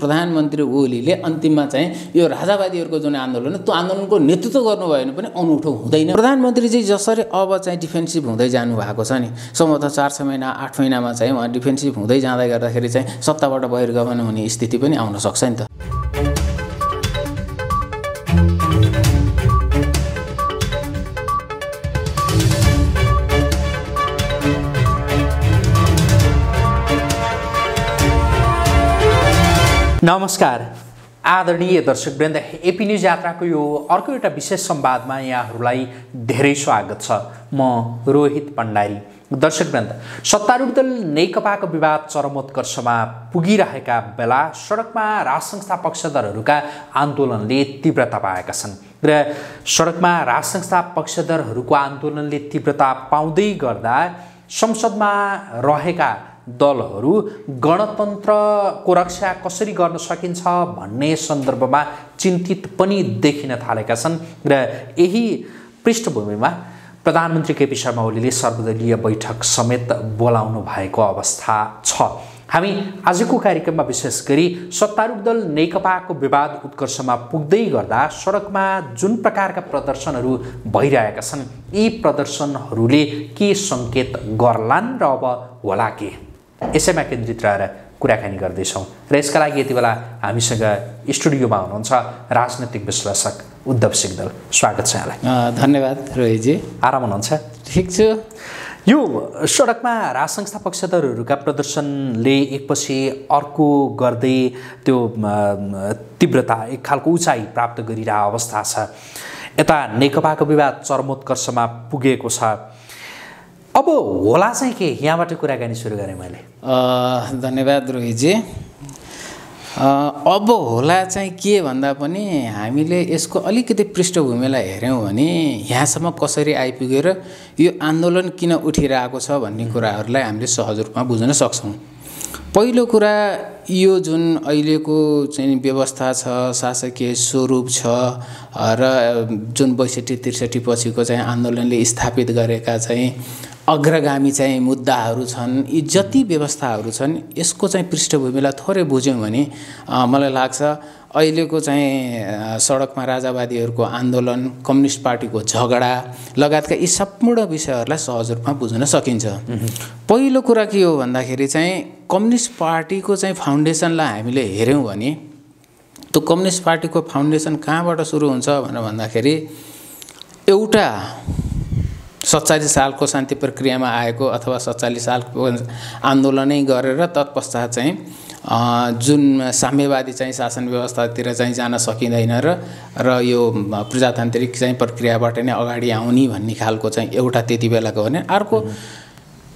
प्रधानमन्त्री ओलीले अन्तिममा चाहिँ यो राजावादीहरूको जुन आन्दोलन त्यो आन्दोलनको नेतृत्व गर्नुभयो भने पनि अनौठो हुँदैन। प्रधानमन्त्री चाहिँ जसरी अब चाहिँ डिफेन्सिभ हुँदै जानु भएको छ नि, सम्भवतः 4-6 महिना 8 महिनामा चाहिँ उहाँ डिफेन्सिभ हुँदै जाँदै गर्दाखेरि चाहिँ सत्ताबाट बहिर्गमन हुने स्थिति पनि आउन सक्छ नि त। नमस्कार आदरणीय दर्शकवृन्द, एपी न्युज यात्राको यो अर्को एउटा विशेष संवादमा यहाँहरूलाई धेरै स्वागत छ। म रोहित भण्डारी। दर्शकवृन्द, सत्तारूढ दल नेकपाको विवाद चरमोत्कर्षमा पुगिरहेका बेला सडकमा राजसंस्था पक्षधरहरूका आन्दोलनले तीव्रता पाएका छन् र सडकमा राजसंस्था पक्षधरहरूको आन्दोलनले तीव्रता पाउँदै गर्दा संसदमा रहेका दलहरू गणतन्त्रको रक्षा कसरी गर्न सकिन्छ भन्ने सन्दर्भमा चिन्तित पनि देखिन थालेका छन् र यही पृष्ठभूमिमा प्रधानमन्त्री केपी शर्मा ओलीले सर्वदलीय बैठक समेत बोलाउनु भएको अवस्था छ। हामी आजको कार्यक्रममा विशेष गरी सत्तारूढ दल नेकपाको विवाद उत्कर्षमा पुग्दै गर्दा सडकमा जुन प्रकारका प्रदर्शनहरू भइरहेका छन्, यी प्रदर्शनहरूले के सङ्केत गर्लान् र अब होला के, यसैमा केन्द्रित रहेर कुराकानी गर्दैछौँ। र यसका लागि यति बेला हामीसँग स्टुडियोमा हुनुहुन्छ राजनैतिक विश्लेषक उद्धव सिग्दल। स्वागत छ यहाँलाई। धन्यवाद रोहितजी। आराम हुनुहुन्छ? ठिक छु। यो सडकमा राजसंस्था पक्षधरहरूका प्रदर्शनले एकपछि अर्को गर्दै त्यो तीव्रता एक खालको उचाइ प्राप्त गरिरहेको अवस्था छ। यता नेकपाको विवाद चरमोत्कर्षमा पुगेको छ। अब होला चाहिँ के, यहाँबाट कुराकानी सुरु गरेँ मैले। धन्यवाद रोहितजी। अब होला चाहिँ के भन्दा पनि हामीले यसको अलिकति पृष्ठभूमिलाई हेऱ्यौँ भने यहाँसम्म कसरी आइपुगेर यो आन्दोलन किन उठिरहेको छ भन्ने कुराहरूलाई हामीले सहज रूपमा बुझ्न सक्छौँ। पहिलो कुरा, यो जुन अहिलेको चाहिँ व्यवस्था छ, शासकीय स्वरूप छ र जुन 62-63 पछिको चाहिँ आन्दोलनले स्थापित गरेका चाहिँ अग्रगामी चाहिँ मुद्दाहरू छन्, यी जति व्यवस्थाहरू छन्, यसको चाहिँ पृष्ठभूमिलाई थोरै बुझ्यौँ भने मलाई लाग्छ अहिलेको चाहिँ सडकमा राजावादीहरूको आन्दोलन, कम्युनिस्ट पार्टीको झगडा लगायतका यी सम्पूर्ण विषयहरूलाई सहज रूपमा बुझ्न सकिन्छ। पहिलो कुरा के हो भन्दाखेरि चाहिँ कम्युनिस्ट पार्टीको चाहिँ फाउन्डेसनलाई हामीले हेऱ्यौँ भने त्यो कम्युनिस्ट पार्टीको फाउन्डेसन कहाँबाट सुरु हुन्छ भनेर भन्दाखेरि एउटा 47 सालको शान्ति प्रक्रियामा आएको अथवा 47 सालको आन्दोलनै गरेर तत्पश्चात चाहिँ जुन साम्यवादी चाहिँ शासन व्यवस्थातिर चाहिँ जान सकिँदैन र यो प्रजातान्त्रिक चाहिँ प्रक्रियाबाट नै अगाडि आउने भन्ने खालको चाहिँ एउटा त्यति बेलाको भने, अर्को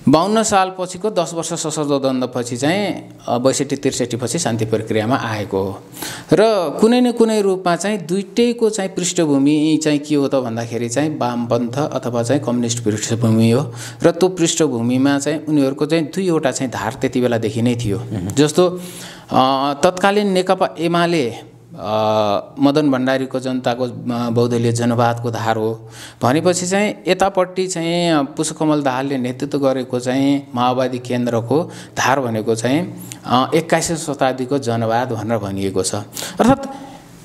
52 साल पछिको 10 वर्ष सशस्त्र द्वन्द्वपछि चाहिँ 62-63 पछि शान्ति प्रक्रियामा आएको हो। र कुनै न कुनै रूपमा चाहिँ दुईटैको चाहिँ पृष्ठभूमि चाहिँ के हो त भन्दाखेरि चाहिँ वामपन्थ अथवा चाहिँ कम्युनिस्ट पृष्ठभूमि हो र त्यो पृष्ठभूमिमा चाहिँ उनीहरूको चाहिँ दुईवटा चाहिँ धार त्यति बेलादेखि नै थियो। जस्तो तत्कालीन नेकपा एमाले मदन भण्डारीको जनताको बहुदलीय जनवादको धार हो भनेपछि चाहिँ यतापट्टि चाहिँ पुष्पकमल दाहालले नेतृत्व गरेको चाहिँ माओवादी केन्द्रको धार भनेको चाहिँ 21औं शताब्दीको जनवाद भनेर भनिएको छ। अर्थात्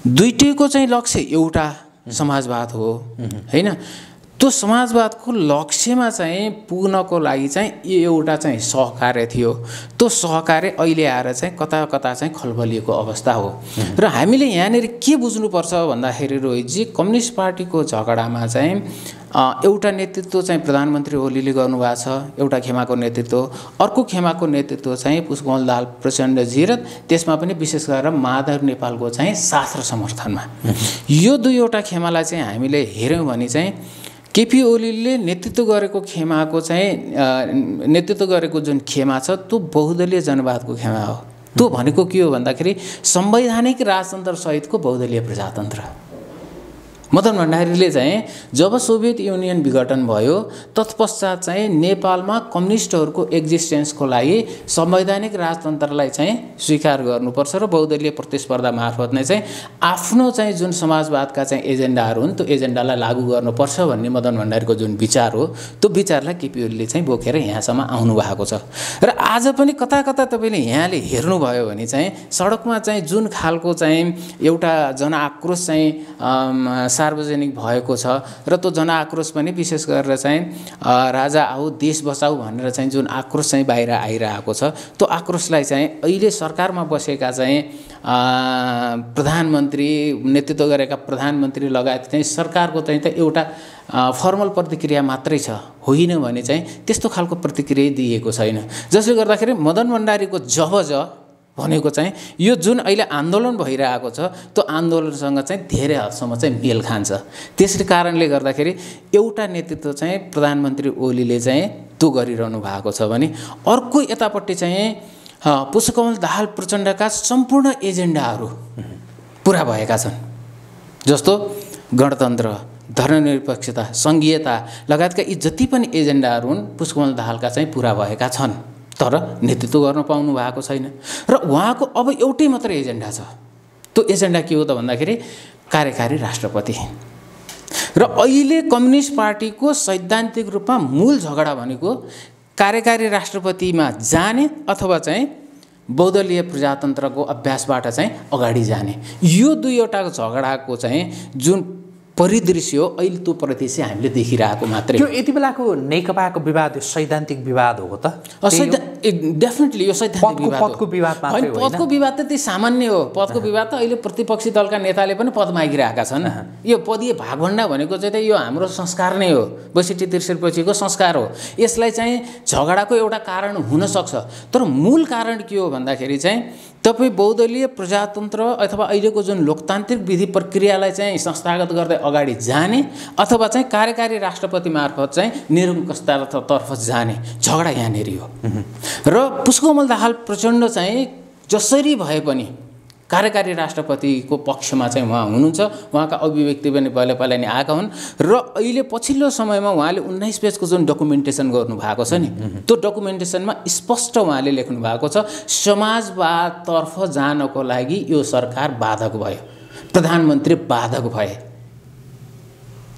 दुईटैको चाहिँ लक्ष्य एउटा समाजवाद हो हैन। त्यो समाजवादको लक्ष्यमा चाहिँ पुग्नको लागि चाहिँ एउटा चाहिँ सहकार्य थियो। त्यो सहकार्य अहिले आएर चाहिँ कता कता चाहिँ खलबलिएको अवस्था हो। र हामीले यहाँनिर के बुझ्नुपर्छ भन्दाखेरि रोहितजी, कम्युनिस्ट पार्टीको झगडामा चाहिँ एउटा नेतृत्व चाहिँ प्रधानमन्त्री ओलीले गर्नुभएको छ, एउटा खेमाको नेतृत्व, अर्को खेमाको नेतृत्व चाहिँ पुष्पकमल दाहाल प्रचण्डजी र त्यसमा पनि विशेष गरेर माधव नेपालको चाहिँ साथ र समर्थनमा। यो दुईवटा खेमालाई चाहिँ हामीले हेऱ्यौँ भने चाहिँ केपी ओलीले नेतृत्व गरेको खेमाको चाहिँ नेतृत्व गरेको जुन खेमा छ त्यो बहुदलीय जनवादको खेमा हो। त्यो भनेको के हो भन्दाखेरि संवैधानिक राजतन्त्र सहितको बहुदलीय प्रजातन्त्र मदन भण्डारीले चाहिँ जब सोभियत युनियन विघटन भयो तत्पश्चात चाहिँ नेपालमा कम्युनिस्टहरूको एक्जिस्टेन्सको लागि संवैधानिक राजतन्त्रलाई चाहिँ स्वीकार गर्नुपर्छ र बहुदलीय प्रतिस्पर्धा मार्फत नै चाहिँ आफ्नो चाहिँ जुन समाजवादका चाहिँ एजेन्डाहरू हुन् त्यो एजेन्डालाई लागू गर्नुपर्छ भन्ने मदन भण्डारीको जुन विचार हो त्यो विचारलाई केपी ओलीले चाहिँ बोकेर यहाँसम्म आउनु भएको छ। र आज पनि कता कता तपाईँले यहाँले हेर्नुभयो भने चाहिँ सडकमा चाहिँ जुन खालको चाहिँ एउटा जनआक्रोश चाहिँ सार्वजनिक भएको छ र त्यो जनआक्रोश पनि विशेष गरेर चाहिँ राजा आऊ देश बचाऊ भनेर चाहिँ जुन आक्रोश चाहिँ बाहिर आइरहेको छ त्यो आक्रोशलाई चाहिँ अहिले सरकारमा बसेका चाहिँ प्रधानमन्त्री नेतृत्व गरेका प्रधानमन्त्री लगायत चाहिँ सरकारको चाहिँ त एउटा फर्मल प्रतिक्रिया मात्रै छ, होइन भने चाहिँ त्यस्तो खालको प्रतिक्रिया दिएको छैन। जसले गर्दाखेरि मदन भण्डारीको जहज भनेको चाहिँ यो जुन अहिले आन्दोलन भइरहेको छ त्यो आन्दोलनसँग चाहिँ धेरै हदसम्म चाहिँ मेल खान्छ। त्यसै कारणले गर्दाखेरि एउटा नेतृत्व चाहिँ प्रधानमन्त्री ओलीले चाहिँ त्यो गरिरहनु भएको छ भने अर्को यतापट्टि चाहिँ पुष्पकमल दाहाल प्रचण्डका सम्पूर्ण एजेन्डाहरू पुरा भएका छन्, जस्तो गणतन्त्र, धर्मनिरपेक्षता, सङ्घीयता लगायतका यी जति पनि एजेन्डाहरू हुन् पुष्पकमल दाहालका चाहिँ पुरा भएका छन्, तर नेतृत्व गर्न पाउनु भएको छैन। र उहाँको अब एउटै मात्रै एजेन्डा छ। त्यो एजेन्डा के हो त भन्दाखेरि कार्यकारी राष्ट्रपति। र अहिले कम्युनिस्ट पार्टीको सैद्धान्तिक रूपमा मूल झगडा भनेको कार्यकारी राष्ट्रपतिमा जाने अथवा चाहिँ बहुदलीय प्रजातन्त्रको अभ्यासबाट चाहिँ अगाडि जाने, यो दुईवटाको झगडाको चाहिँ जुन परिदृश्य हो अहिले त्यो परिदृश्य हामीले देखिरहेको मात्रै। यो यति बेलाको नेकपाको विवाद सैद्धान्तिक विवाद हो त? डेफिनेटली यो सैद्धान्तिक विवाद हो। पदको विवाद मात्रै होइन, पदको विवाद त त्यही सामान्य हो। पदको विवाद त अहिले प्रतिपक्षी दलका नेताले पनि पद मागिरहेका छन्। यो पदीय भागभण्डा भनेको चाहिँ त यो हाम्रो संस्कार नै हो, 62-63पछिको संस्कार हो। यसलाई चाहिँ झगडाको एउटा कारण हुनसक्छ, तर मूल कारण के हो भन्दाखेरि चाहिँ तपाईँ बहुदलीय प्रजातन्त्र अथवा अहिलेको जुन लोकतान्त्रिक विधि प्रक्रियालाई चाहिँ संस्थागत गर्दै अगाडि जाने अथवा चाहिँ कार्यकारी राष्ट्रपति मार्फत चाहिँ निरङ्कुशतातर्फ जाने झगडा यहाँनिर हो। र पुष्पकमल दाहाल प्रचण्ड चाहिँ जसरी भए पनि कार्यकारी राष्ट्रपतिको पक्षमा चाहिँ उहाँ हुनुहुन्छ। उहाँका अभिव्यक्ति पनि पहिला पहिला नै आएका हुन् र अहिले पछिल्लो समयमा उहाँले 19 पेजको जुन डकुमेन्टेसन गर्नुभएको छ नि त्यो डकुमेन्टेसनमा स्पष्ट उहाँले लेख्नु भएको छ समाजवादतर्फ जानको लागि यो सरकार बाधक भयो, प्रधानमन्त्री बाधक भए।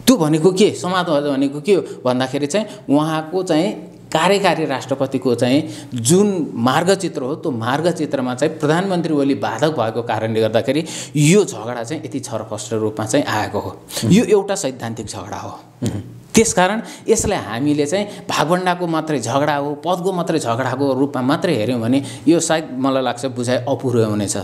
त्यो भनेको के, समाजवाद भनेको के हो भन्दाखेरि चाहिँ उहाँको चाहिँ कार्यकारी राष्ट्रपतिको चाहिँ जुन मार्गचित्र हो त्यो मार्गचित्रमा चाहिँ प्रधानमन्त्री ओली बाधक भएको कारणले गर्दाखेरि यो झगडा चाहिँ यति छरफस्ट रूपमा चाहिँ आएको हो। यो एउटा सैद्धान्तिक झगडा हो। त्यसकारण यसलाई हामीले चाहिँ भागभण्डाको मात्रै झगडा हो, पदको मात्रै झगडाको रूपमा मात्रै हेऱ्यौँ भने यो सायद मलाई लाग्छ बुझाइ अपुरो हुनेछ।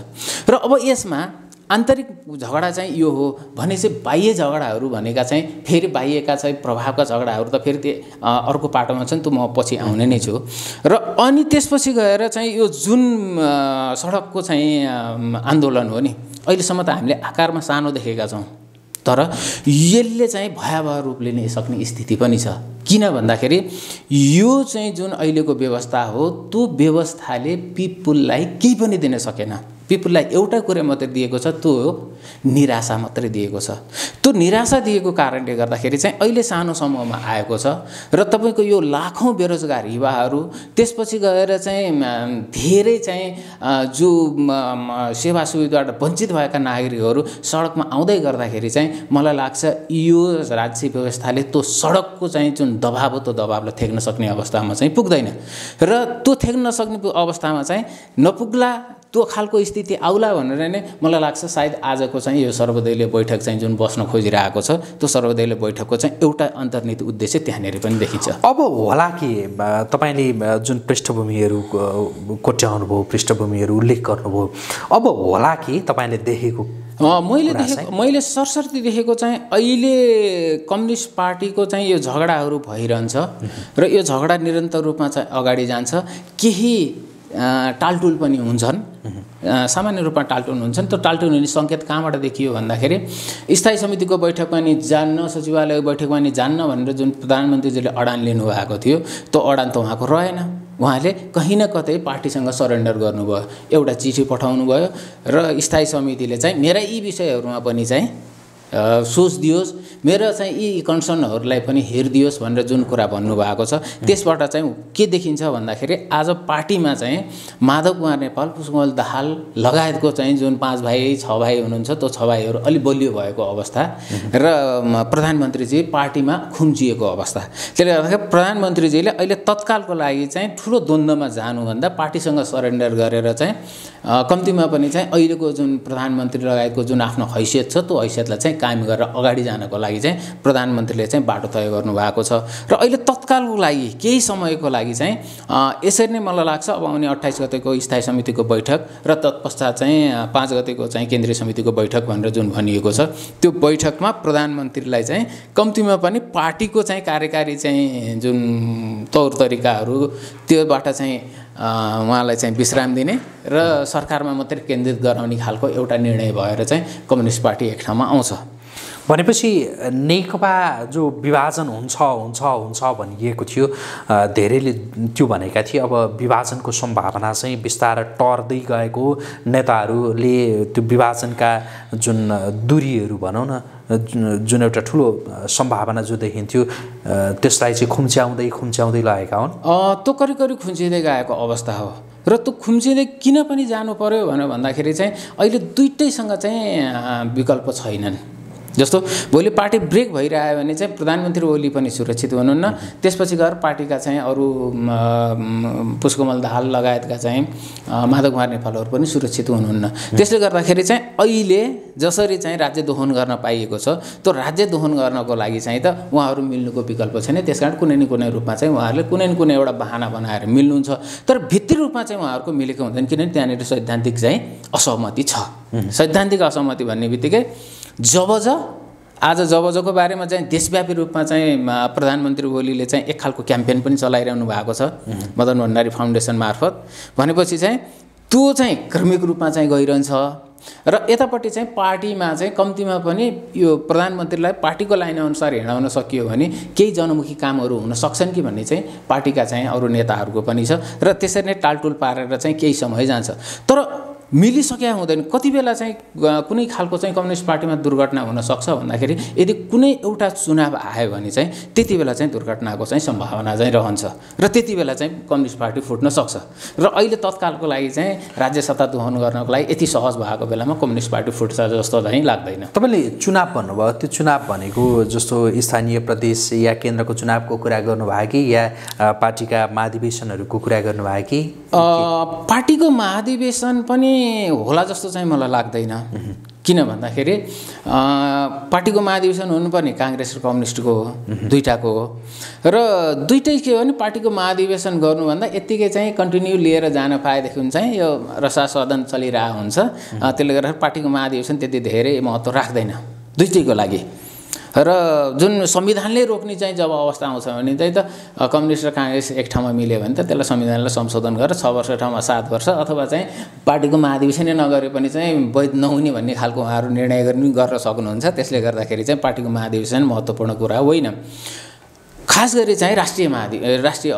र अब यसमा आन्तरिक झगडा चाहिँ यो हो भने चाहिँ बाह्य झगडाहरू भनेका चाहिँ फेरि बाह्यका चाहिँ प्रभावका झगडाहरू त फेरि त्यो अर्को पाटोमा छन्, त्यो म पछि आउने नै छु। र अनि त्यसपछि गएर चाहिँ यो जुन सडकको चाहिँ आन्दोलन हो नि अहिलेसम्म त हामीले आकारमा सानो देखेका छौँ, तर यसले चाहिँ भयावह रूप लिन सक्ने स्थिति पनि छ। किन भन्दाखेरि यो चाहिँ जुन अहिलेको व्यवस्था हो त्यो व्यवस्थाले पिपुललाई केही पनि दिन सकेन। पिपुललाई एउटा कुरा मात्रै दिएको छ, त्यो हो निराशा मात्रै दिएको छ। त्यो निराशा दिएको कारणले गर्दाखेरि चाहिँ अहिले सानो समूहमा आएको छ र तपाईँको यो लाखौँ बेरोजगार युवाहरू त्यसपछि गएर चाहिँ धेरै चाहिँ जो सेवा सुविधाबाट वञ्चित भएका नागरिकहरू सडकमा आउँदै गर्दाखेरि चाहिँ मलाई लाग्छ यो राज्य व्यवस्थाले त्यो सडकको चाहिँ जुन दबाब हो त्यो दबाबलाई थेक्न सक्ने अवस्थामा चाहिँ पुग्दैन र त्यो थेक्न नसक्ने अवस्थामा चाहिँ नपुग्ला त्यो खालको स्थिति आउला भनेर नै मलाई लाग्छ सायद आजको चाहिँ यो सर्वदलीय बैठक चाहिँ जुन बस्न खोजिरहेको छ त्यो सर्वदलीय बैठकको चाहिँ एउटा अन्तर्निहित उद्देश्य त्यहाँनिर पनि देखिन्छ। अब होला कि तपाईँले जुन पृष्ठभूमिहरू कोट्याउनुभयो, पृष्ठभूमिहरू उल्लेख गर्नुभयो, अब होला कि तपाईँले देखेको मैले सरसर्ती देखेको चाहिँ अहिले कम्युनिस्ट पार्टीको चाहिँ यो झगडाहरू भइरहन्छ र यो झगडा निरन्तर रूपमा चाहिँ अगाडि जान्छ। केही टालटुल पनि हुन्छन्, सामान्य रूपमा टालटुल हुन्छन्। त्यो टालटुल हुने सङ्केत कहाँबाट देखियो भन्दाखेरि स्थायी समितिको बैठकमा नि जान्न, सचिवालयको बैठकमा नि जान्न भनेर जुन प्रधानमन्त्रीजीले अडान लिनुभएको थियो त्यो अडान त उहाँको रहेन। उहाँले कहीँ न कतै पार्टीसँग सरेन्डर गर्नुभयो, एउटा चिठी पठाउनु भयो र स्थायी समितिले चाहिँ मेरा यी विषयहरूमा पनि चाहिँ सोच दियोस्, मेरो चाहिँ यी कन्सर्नहरूलाई पनि हेरिदियोस् भनेर जुन कुरा भन्नुभएको छ, त्यसबाट चाहिँ के देखिन्छ भन्दाखेरि आज पार्टीमा चाहिँ माधव कुमार नेपाल, पुष्पकमल दाहाल लगायतको चाहिँ जुन 5 भाइ 6 भाइ हुनुहुन्छ, त्यो 6 भाइहरू अलि बलियो भएको अवस्था र प्रधानमन्त्रीजी पार्टीमा खुम्चिएको अवस्था। त्यसले गर्दाखेरि प्रधानमन्त्रीजीले अहिले तत्कालको लागि चाहिँ ठुलो द्वन्द्वमा जानुभन्दा पार्टीसँग सरेन्डर गरेर चाहिँ कम्तीमा पनि चाहिँ अहिलेको जुन प्रधानमन्त्री लगायतको जुन आफ्नो हैसियत छ, त्यो हैसियतलाई चाहिँ कायम गरेर अगाडि जानको लागि चाहिँ प्रधानमन्त्रीले चाहिँ बाटो तय गर्नुभएको छ। र अहिले तत्कालको लागि केही समयको लागि चाहिँ यसरी नै मलाई लाग्छ अब आउने 28 गतेको स्थायी समितिको बैठक र तत्पश्चात चाहिँ 5 गतेको चाहिँ केन्द्रीय समितिको बैठक भनेर जुन भनिएको छ, त्यो बैठकमा प्रधानमन्त्रीलाई चाहिँ कम्तीमा पनि पार्टीको चाहिँ कार्यकारी चाहिँ जुन तौर तरिकाहरू त्योबाट चाहिँ उहाँलाई चाहिँ विश्राम दिने र सरकारमा मात्रै केन्द्रित गराउने खालको एउटा निर्णय भएर चाहिँ कम्युनिस्ट पार्टी एक ठाउँमा आउँछ। भनेपछि नेकपा जो विभाजन हुन्छ भनिएको थियो, धेरैले त्यो भनेका थिए। अब विभाजनको सम्भावना चाहिँ बिस्तारै टर्दै गएको, नेताहरूले त्यो विभाजनका जुन दूरीहरू भनौँ न, जुन एउटा ठुलो सम्भावना जो देखिन्थ्यो त्यसलाई चाहिँ खुम्च्याउँदै लागेका हुन्। त्यो करिब खुम्चिँदै गएको अवस्था हो र त्यो खुम्चिँदै किन पनि जानु पर्यो भनेर भन्दाखेरि चाहिँ अहिले दुईटैसँग चाहिँ विकल्प छैनन्। जस्तो भोलि पार्टी ब्रेक भइरह्यो भने चाहिँ प्रधानमन्त्री ओली पनि सुरक्षित हुनुहुन्न, त्यसपछि गएर पार्टीका चाहिँ अरू पुष्पकमल दाहाल लगायतका चाहिँ माधव कुमार नेपालहरू पनि सुरक्षित हुनुहुन्न। त्यसले गर्दाखेरि चाहिँ अहिले जसरी चाहिँ राज्य दोहन गर्न पाइएको छ, त्यो राज्य दोहन गर्नको लागि चाहिँ त उहाँहरू मिल्नुको विकल्प छैन। त्यसकारण कुनै न कुनै रूपमा चाहिँ उहाँहरूले कुनै न कुनै एउटा बहाना बनाएर मिल्नुहुन्छ, तर भित्री रूपमा चाहिँ उहाँहरूको मिलेको हुँदैन, किनभने त्यहाँनिर सैद्धान्तिक चाहिँ असहमति छ। सैद्धान्तिक असहमति भन्ने बित्तिकै जबजको बारेमा चाहिँ देशव्यापी रूपमा चाहिँ प्रधानमन्त्री ओलीले चाहिँ एक खालको क्याम्पेन पनि चलाइरहनु भएको छ मदन भण्डारी फाउन्डेसन मार्फत। भनेपछि चाहिँ त्यो चाहिँ क्रमिक रूपमा चाहिँ गइरहन्छ र यतापट्टि चाहिँ पार्टीमा चाहिँ कम्तीमा पनि यो प्रधानमन्त्रीलाई पार्टीको लाइन अनुसार हिँडाउन सकियो भने केही जनमुखी कामहरू हुन सक्छन् कि भन्ने चाहिँ पार्टीका चाहिँ अरू नेताहरूको पनि छ र त्यसरी नै टालटुल पारेर चाहिँ केही समय जान्छ। तर मिलिसकेका हुँदैन। कति बेला चाहिँ कुनै खालको चाहिँ कम्युनिस्ट पार्टीमा दुर्घटना हुन सक्छ भन्दाखेरि यदि कुनै एउटा चुनाव आयो भने चाहिँ त्यति बेला चाहिँ दुर्घटनाको चाहिँ सम्भावना चाहिँ रहन्छ र त्यति बेला चाहिँ कम्युनिस्ट पार्टी फुट्न सक्छ। र अहिले तत्कालको लागि चाहिँ राज्य सत्ता दोहन गर्नको लागि यति सहज भएको बेलामा कम्युनिस्ट पार्टी फुट्छ जस्तो चाहिँ लाग्दैन। तपाईँले चुनाव भन्नुभयो, त्यो चुनाव भनेको जस्तो स्थानीय प्रदेश या केन्द्रको चुनावको कुरा गर्नुभयो कि या पार्टीका महाधिवेशनहरूको कुरा गर्नुभयो कि? पार्टीको महाधिवेशन पनि होला जस्तो चाहिँ मलाई लाग्दैन। किन भन्दाखेरि पार्टीको महाधिवेशन हुनुपर्ने काङ्ग्रेस र कम्युनिस्टको हो, दुईटाको हो र दुईटै के हो भने पार्टीको महाधिवेशन गर्नुभन्दा यत्तिकै चाहिँ कन्टिन्यू लिएर जान पाएदेखि चाहिँ यो रसासदन चलिरहेको हुन्छ। त्यसले गर्दा पार्टीको महाधिवेशन त्यति धेरै महत्त्व राख्दैन दुईटैको लागि। र जुन संविधानले रोक्ने चाहिँ जब अवस्था आउँछ भने चाहिँ त कम्युनिस्ट र काङ्ग्रेस एक ठाउँमा मिल्यो भने त त्यसलाई संविधानलाई संशोधन गरेर 6 वर्ष ठाउँमा 7 वर्ष अथवा चाहिँ पार्टीको महाधिवेशनै नगरे पनि चाहिँ वैध नहुने भन्ने खालको उहाँहरू निर्णय गर्न सक्नुहुन्छ। त्यसले गर्दाखेरि चाहिँ पार्टीको महाधिवेशन महत्त्वपूर्ण कुरा होइन। खास गरी चाहिँ राष्ट्रिय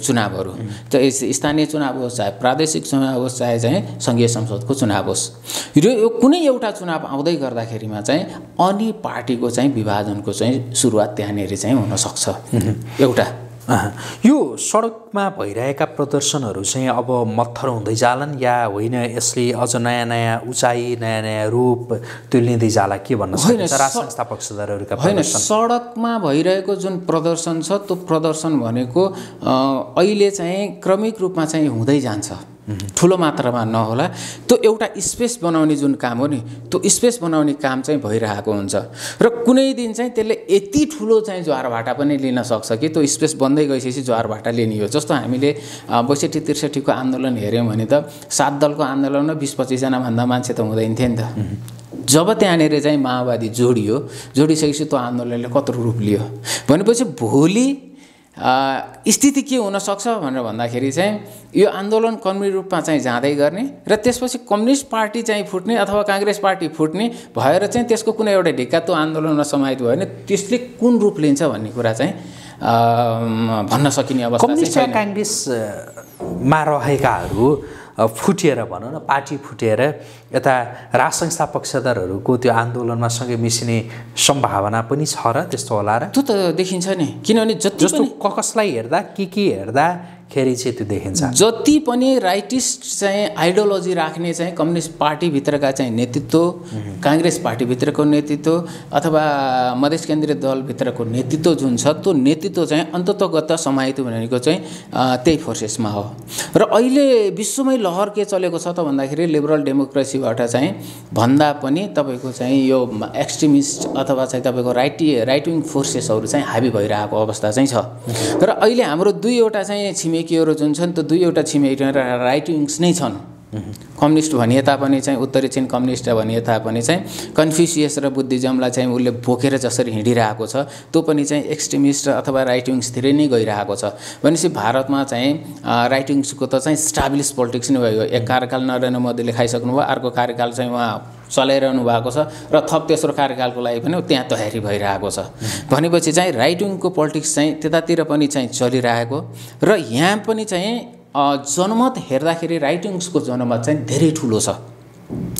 चुनावहरू, चाहे स्थानीय चुनाव होस्, चाहे प्रादेशिक चुनाव होस्, चाहे चाहिँ सङ्घीय संसदको चुनाव होस्, यो कुनै एउटा चुनाव आउँदै गर्दाखेरिमा चाहिँ अनि पार्टीको चाहिँ विभाजनको चाहिँ सुरुवात त्यहाँनिर चाहिँ हुनसक्छ। एउटा यो सडकमा भइरहेका प्रदर्शनहरू चाहिँ अब मत्थर हुँदै जालान् या होइन, यसले अझ नयाँ नयाँ उचाइ नयाँ नयाँ रूप त्यो लिँदै जाला के भन्न सकिन्छ? राष्ट्र संस्था पक्षधरहरूका होइन, सडकमा भइरहेको जुन प्रदर्शन छ त्यो प्रदर्शन भनेको अहिले चाहिँ क्रमिक रूपमा चाहिँ हुँदै जान्छ, ठुलो मात्रामा नहोला। त्यो एउटा स्पेस बनाउने जुन काम हो नि, त्यो स्पेस बनाउने काम चाहिँ भइरहेको हुन्छ र कुनै दिन चाहिँ त्यसले यति ठुलो चाहिँ ज्वारभाटा पनि लिन सक्छ कि त्यो स्पेस बन्दै गइसकेपछि ज्वारभाटा लिने हो। जस्तो हामीले 62-63 को आन्दोलन हेऱ्यौँ भने त 7 दलको आन्दोलनमा 20-25 जना भन्दा मान्छे त हुँदैन थियो नि त। जब त्यहाँनिर चाहिँ माओवादी जोडिसकेपछि त्यो आन्दोलनले कत्रो रूप लियो भनेपछि भोलि स्थिति के हुनसक्छ भनेर भन्दाखेरि चाहिँ यो आन्दोलन कम्युनिस्ट रूपमा चाहिँ जाँदै गर्ने र त्यसपछि कम्युनिस्ट पार्टी चाहिँ फुट्ने अथवा काङ्ग्रेस पार्टी फुट्ने भएर चाहिँ त्यसको कुनै एउटा ढिक्का त्यो आन्दोलनमा समाहित भयो भने त्यसले कुन रूप लिन्छ भन्ने कुरा चाहिँ भन्न सकिने अवस्था छैन। कम्युनिस्ट काङ्ग्रेसमा रहेकाहरू फुटेर भनौँ न पार्टी फुटेर यता राज संस्था पक्षधरहरूको त्यो आन्दोलनमा सँगै मिसिने सम्भावना पनि छ र त्यस्तो होला र? त्यो त देखिन्छ नि, किनभने जस्तो कसलाई हेर्दा के हेर्दाखेरि चाहिँ त्यो देखिन्छ। जति पनि राइटिस्ट चाहिँ आइडियोलोजी राख्ने चाहिँ कम्युनिस्ट पार्टीभित्रका चाहिँ नेतृत्व, काङ्ग्रेस पार्टीभित्रको नेतृत्व अथवा मधेस केन्द्रीय दलभित्रको नेतृत्व जुन छ त्यो नेतृत्व चाहिँ अन्ततगत समाहित भनेको चाहिँ त्यही फोर्सेसमा हो। र अहिले विश्वमै लहर के चलेको छ त भन्दाखेरि लिबरल डेमोक्रेसीबाट चाहिँ भन्दा पनि तपाईँको चाहिँ यो एक्सट्रिमिस्ट अथवा चाहिँ तपाईँको राइट विङ फोर्सेसहरू चाहिँ हाबी भइरहेको अवस्था चाहिँ छ। र अहिले हाम्रो दुईवटा चाहिँ छिमेकीहरू जुन छन् त्यो दुईवटा छिमेकी राइट विङ्स नै छन्। कम्युनिस्ट भनिए तापनि चाहिँ उत्तरी चीन कम्युनिस्ट भनिए तापनि चाहिँ कन्फ्युसियस र बुद्धिज्मलाई चाहिँ उसले बोकेर जसरी हिँडिरहेको छ त्यो पनि चाहिँ एक्सट्रिमिस्ट अथवा राइट विङ्सतिर नै गइरहेको छ। भनेपछि भारतमा चाहिँ राइट विङ्सको त चाहिँ स्टाब्लिस पोलिटिक्स नै भयो। एक कार्यकाल नरेन्द्र मोदीले खाइसक्नुभयो, अर्को कार्यकाल चाहिँ उहाँ चलाइरहनु भएको छ र थप तेस्रो कार्यकालको लागि पनि त्यहाँ तयारी भइरहेको छ। भनेपछि चाहिँ राइट विङको पोलिटिक्स चाहिँ त्यतातिर पनि चाहिँ चलिरहेको र यहाँ पनि चाहिँ जनमत हेर्दाखेरि राइट विङ्सको जनमत चाहिँ धेरै ठुलो छ।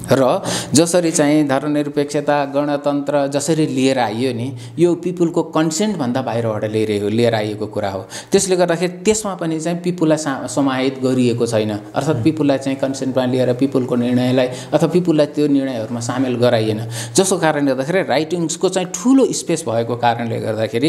र जसरी चाहिँ धर्मनिरपेक्षता गणतन्त्र जसरी लिएर आइयो नि यो पिपुलको कन्सेन्टभन्दा बाहिरबाट लिएर आइएको कुरा हो। त्यसले गर्दाखेरि त्यसमा पनि चाहिँ पिपुललाई समाहित गरिएको छैन, अर्थात् पिपुललाई चाहिँ कन्सेन्टमा लिएर पिपुलको निर्णयलाई अथवा पिपुललाई त्यो निर्णयहरूमा सामेल गराइएन। जसको कारणले गर्दाखेरि राइट विङ्सको चाहिँ ठुलो स्पेस भएको कारणले गर्दाखेरि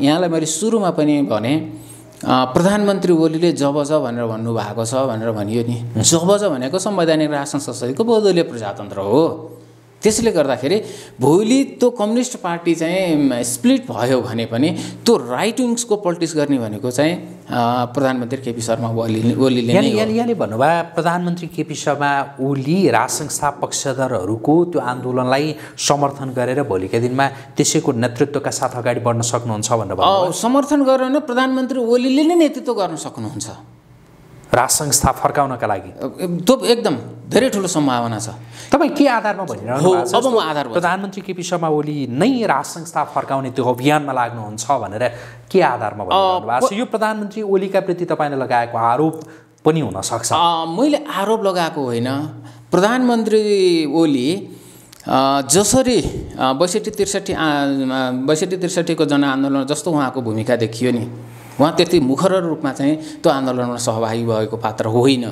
यहाँलाई मैले सुरुमा पनि भने प्रधानमन्त्री ओलीले जबज भनेर भन्नुभएको छ भनेर भनियो नि। जबज भनेको संवैधानिक राष्ट्र संसदको बहुदलीय प्रजातन्त्र हो। त्यसले गर्दाखेरि भोलि त्यो कम्युनिस्ट पार्टी चाहिँ स्प्लिट भयो भने पनि त्यो राइट विङ्सको पोलिटिक्स गर्ने भनेको चाहिँ प्रधानमन्त्री केपी शर्मा ओलीले नै हो। यहाँले भन्नुभयो प्रधानमन्त्री केपी शर्मा ओली राज संस्था पक्षधरहरूको त्यो आन्दोलनलाई समर्थन गरेर भोलिका दिनमा त्यसैको नेतृत्वका साथ अगाडि बढ्न सक्नुहुन्छ भनेर भन्नुभयो। समर्थन गरेर नै प्रधानमन्त्री ओलीले नै नेतृत्व गर्न सक्नुहुन्छ राज संस्था फर्काउनका लागि। त्यो एकदम धेरै ठुलो सम्भावना छ। तपाईँ के आधारमा भनिरहनु भएको छ? अब म आधार प्रधानमन्त्री केपी शर्मा ओली नै राज संस्था फर्काउने त्यो अभियानमा लाग्नुहुन्छ भनेर के आधारमा भनिरहनु भएको छ? यो प्रधानमन्त्री ओलीका प्रति तपाईँले लगाएको आरोप पनि हुन सक्छ। मैले आरोप लगाएको होइन। प्रधानमन्त्री ओली जसरी 62-63को जनआन्दोलन जस्तो उहाँको भूमिका देखियो नि, उहाँ त्यति मुखर रूपमा चाहिँ त्यो आन्दोलनमा सहभागी भएको पात्र होइन।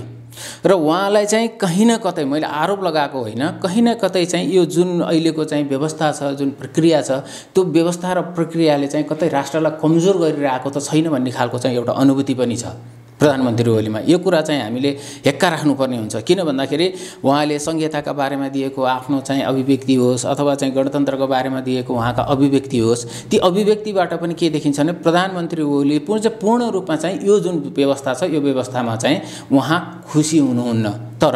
र उहाँलाई चाहिँ कहीँ न कतै मैले आरोप लगाएको होइन, कहीँ न कतै चाहिँ यो जुन अहिलेको चाहिँ व्यवस्था छ, जुन प्रक्रिया छ, त्यो व्यवस्था र प्रक्रियाले चाहिँ कतै राष्ट्रलाई कमजोर गरिरहेको त छैन भन्ने खालको चाहिँ एउटा अनुभूति पनि छ प्रधानमन्त्री ओलीमा। यो कुरा चाहिँ हामीले हेक्का राख्नुपर्ने हुन्छ। किन भन्दाखेरि उहाँले संहिताका बारेमा दिएको आफ्नो चाहिँ अभिव्यक्ति होस् अथवा चाहिँ गणतन्त्रको बारेमा दिएको उहाँका अभिव्यक्ति होस्, ती अभिव्यक्तिबाट पनि के देखिन्छ भने प्रधानमन्त्री ओली पूर्ण रूपमा चाहिँ यो जुन व्यवस्था छ यो व्यवस्थामा चाहिँ उहाँ खुसी हुनुहुन्न। तर